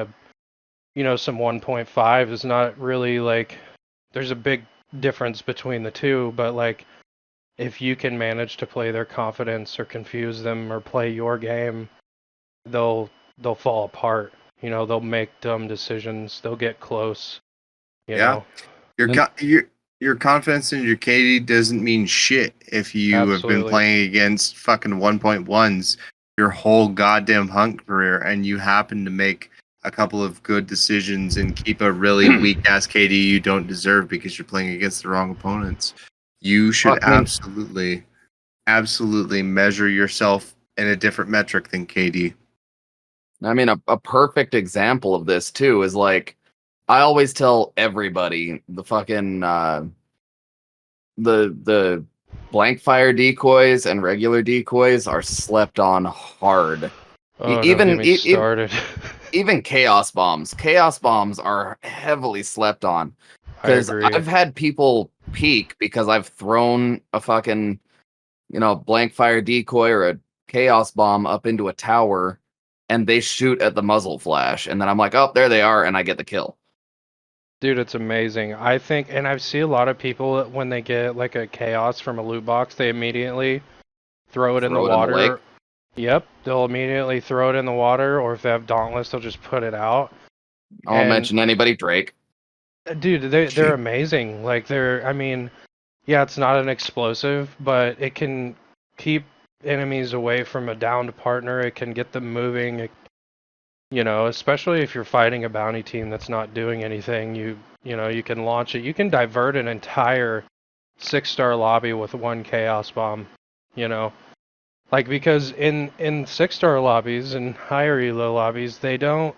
some 1.5 is not really like, there's a big difference between the two, but like, if you can manage to play their confidence or confuse them or play your game, they'll fall apart. They'll make dumb decisions. They'll get close. You Yeah. know. Your confidence in your KD doesn't mean shit if you have been Absolutely. playing against fucking 1.1s your whole goddamn hunt career and you happen to make a couple of good decisions and keep a really weak ass KD you don't deserve because you're playing against the wrong opponents. You should absolutely measure yourself in a different metric than KD. I mean, a perfect example of this too is like, I always tell everybody the fucking the blank fire decoys and regular decoys are slept on hard. Oh, don't get me started. Even chaos bombs. Chaos bombs are heavily slept on. Because I've had people peek because I've thrown a fucking, blank fire decoy or a chaos bomb up into a tower and they shoot at the muzzle flash. And then I'm like, oh, there they are. And I get the kill. Dude, it's amazing. I think, and I've seen a lot of people when they get like a chaos from a loot box, they immediately throw it in the water. Yep, they'll immediately throw it in the water, or if they have Dauntless, they'll just put it out. I won't mention anybody, Drake. Dude, they're amazing. Like, I mean, yeah, it's not an explosive, but it can keep enemies away from a downed partner. It can get them moving. Especially if you're fighting a bounty team that's not doing anything, you can launch it. You can divert an entire 6-star lobby with one chaos bomb, Like, because in 6-star lobbies and higher elo lobbies, they don't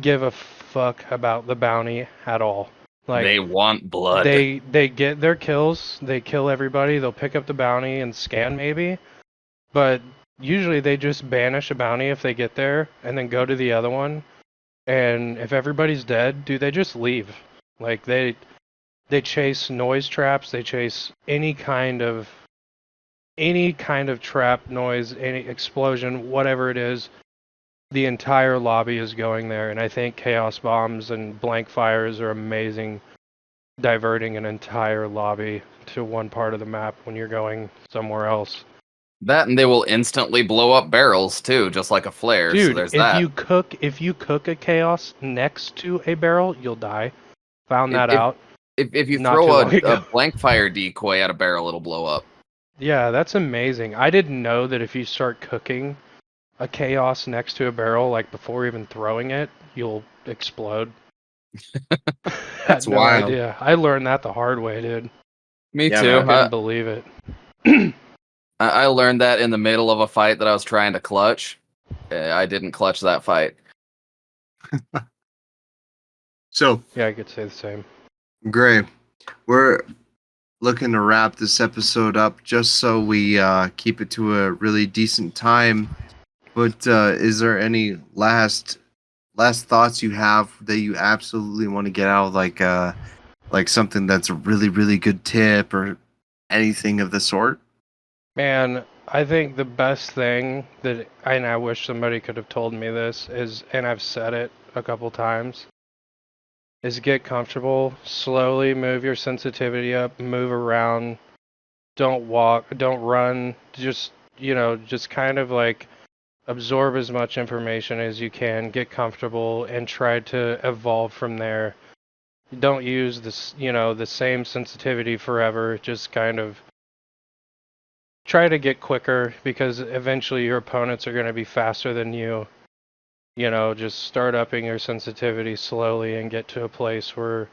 give a fuck about the bounty at all. Like, they want blood. They get their kills, they kill everybody, they'll pick up the bounty and scan maybe, but usually they just banish a bounty if they get there and then go to the other one. And if everybody's dead, dude, they just leave. Like, they chase noise traps, they chase any kind of trap noise, any explosion, whatever it is. The entire lobby is going there, and I think chaos bombs and blank fires are amazing, diverting an entire lobby to one part of the map when you're going somewhere else. That, and they will instantly blow up barrels too, just like a flare. Dude, so there's if you cook a chaos next to a barrel, you'll die. Found that out. If you throw a blank fire decoy at a barrel, it'll blow up. Yeah, that's amazing. I didn't know that if you start cooking a chaos next to a barrel, like before even throwing it, you'll explode. That's no wild. idea. I learned that the hard way, dude. Me too. I couldn't believe it. I learned that in the middle of a fight that I was trying to clutch. I didn't clutch that fight. So, Yeah, I could say the same. Gray, we're looking to wrap this episode up just so we keep it to a really decent time. But is there any last thoughts you have that you absolutely want to get out, like something that's a really really good tip or anything of the sort? Man, I think the best thing that, and I wish somebody could have told me this, is, and I've said it a couple times, is get comfortable, slowly move your sensitivity up, move around, don't walk, don't run, just, just kind of like absorb as much information as you can, get comfortable, and try to evolve from there. Don't use this, the same sensitivity forever, just kind of try to get quicker because eventually your opponents are going to be faster than you. Just start upping your sensitivity slowly and get to a place where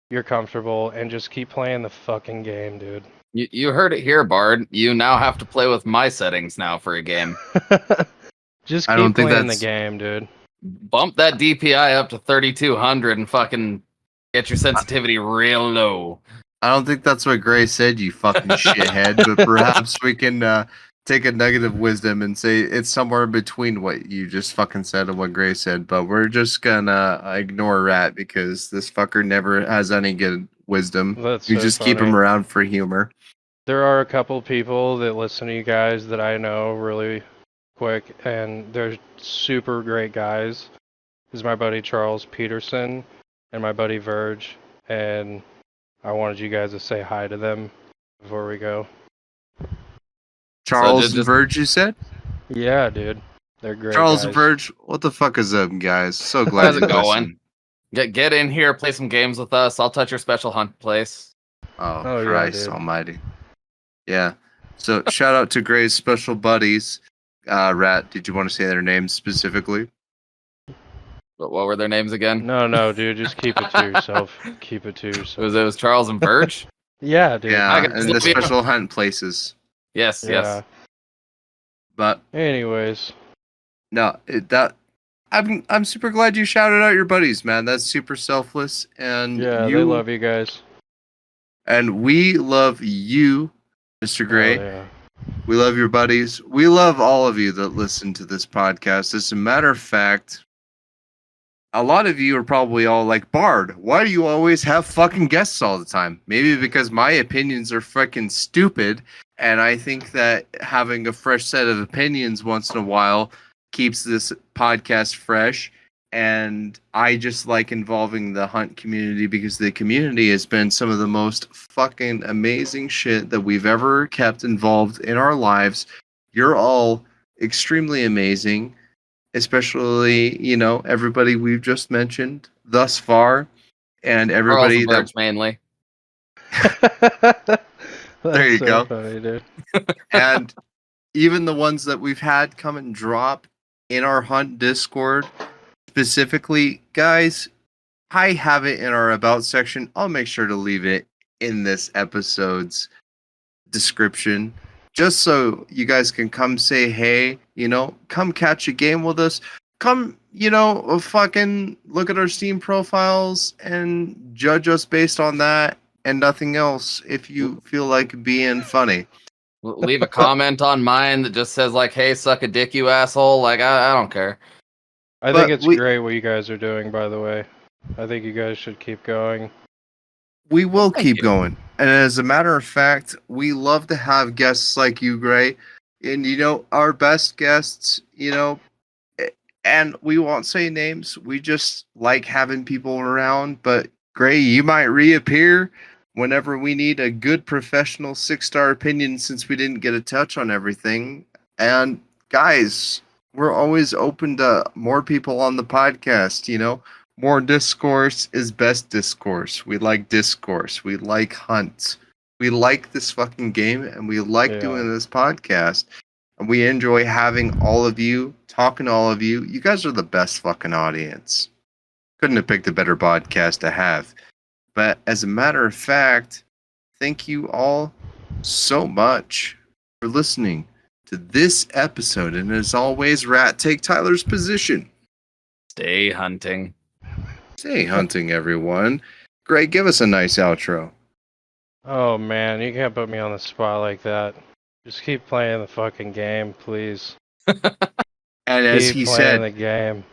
you're comfortable and just keep playing the fucking game, dude. You heard it here, Bard. You now have to play with my settings now for a game. Just I don't keep think playing the that's- game, dude. Bump that DPI up to 3200 and fucking get your sensitivity real low. I don't think that's what Gray said, you fucking shithead. But perhaps we can take a nugget of wisdom and say it's somewhere between what you just fucking said and what Gray said. But we're just gonna ignore Rat because this fucker never has any good wisdom. That's You so just keep funny. him around for humor. There are a couple people that listen to you guys that I know really quick, and they're super great guys. This is my buddy Charles Peterson and my buddy Verge, and I wanted you guys to say hi to them before we go. Charles just- and Verge, you said? Yeah, dude. They're great Charles guys. and Verge, what the fuck is up, guys? So glad How's you it going? listened. Get in here, play some games with us. I'll touch your special hunt place. Oh, yeah, Christ dude. almighty. Yeah. So shout out to Gray's special buddies. Rat, did you want to say their names specifically? What were their names again? No, dude. Just keep it to yourself. Keep it to It yourself. was Charles and Verge? Yeah, dude. Yeah, I got- and the special hunt places. Yes, Yeah. yes. But Anyways, no, I'm super glad you shouted out your buddies, man. That's super selfless, and yeah, they love you guys. and we love you, Mr. Gray. Oh, yeah. We love your buddies. We love all of you that listen to this podcast. As a matter of fact, a lot of you are probably all like, Bard, why do you always have fucking guests all the time? Maybe because my opinions are fucking stupid, and I think that having a fresh set of opinions once in a while keeps this podcast fresh. And I just like involving the hunt community because the community has been some of the most fucking amazing shit that we've ever kept involved in our lives. You're all extremely amazing, especially, everybody we've just mentioned thus far, and Charles everybody and that Verge mainly. That's you so go. funny, dude. and even the ones that we've had come and drop in our hunt Discord. Specifically, guys, I have it in our about section. I'll make sure to leave it in this episode's description just so you guys can come say hey, come catch a game with us. Come, fucking look at our Steam profiles and judge us based on that and nothing else if you feel like being funny. Leave a comment on mine that just says like, "Hey, suck a dick, you asshole." Like, I don't care. I But think it's we- great what you guys are doing, by the way. I think you guys should keep going. We will Thank keep you. going. And as a matter of fact, we love to have guests like you, Gray. And, our best guests, and we won't say names. We just like having people around. But, Gray, you might reappear whenever we need a good professional 6-star opinion since we didn't get a touch on everything. And, guys, we're always open to more people on the podcast, More discourse is best discourse. We like discourse. We like hunts. We like this fucking game, and we like Yeah. doing this podcast. And we enjoy having all of you, talking to all of you. You guys are the best fucking audience. Couldn't have picked a better podcast to have. But as a matter of fact, thank you all so much for listening to this episode. And as always, Rat, take Tyler's position. Stay hunting. Stay hunting, everyone. Greg, give us a nice outro. Oh man, you can't put me on the spot like that. Just keep playing the fucking game, please. And as Keep he playing said, the game.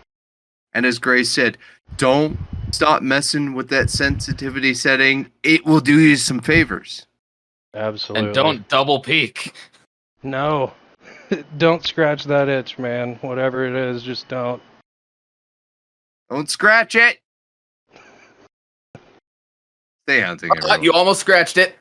and as Gray said, don't stop messing with that sensitivity setting. It will do you some favors. Absolutely. And don't double peek. No. Don't scratch that itch, man. Whatever it is, just don't. Don't scratch it. Stay hunting, everyone. You almost scratched it.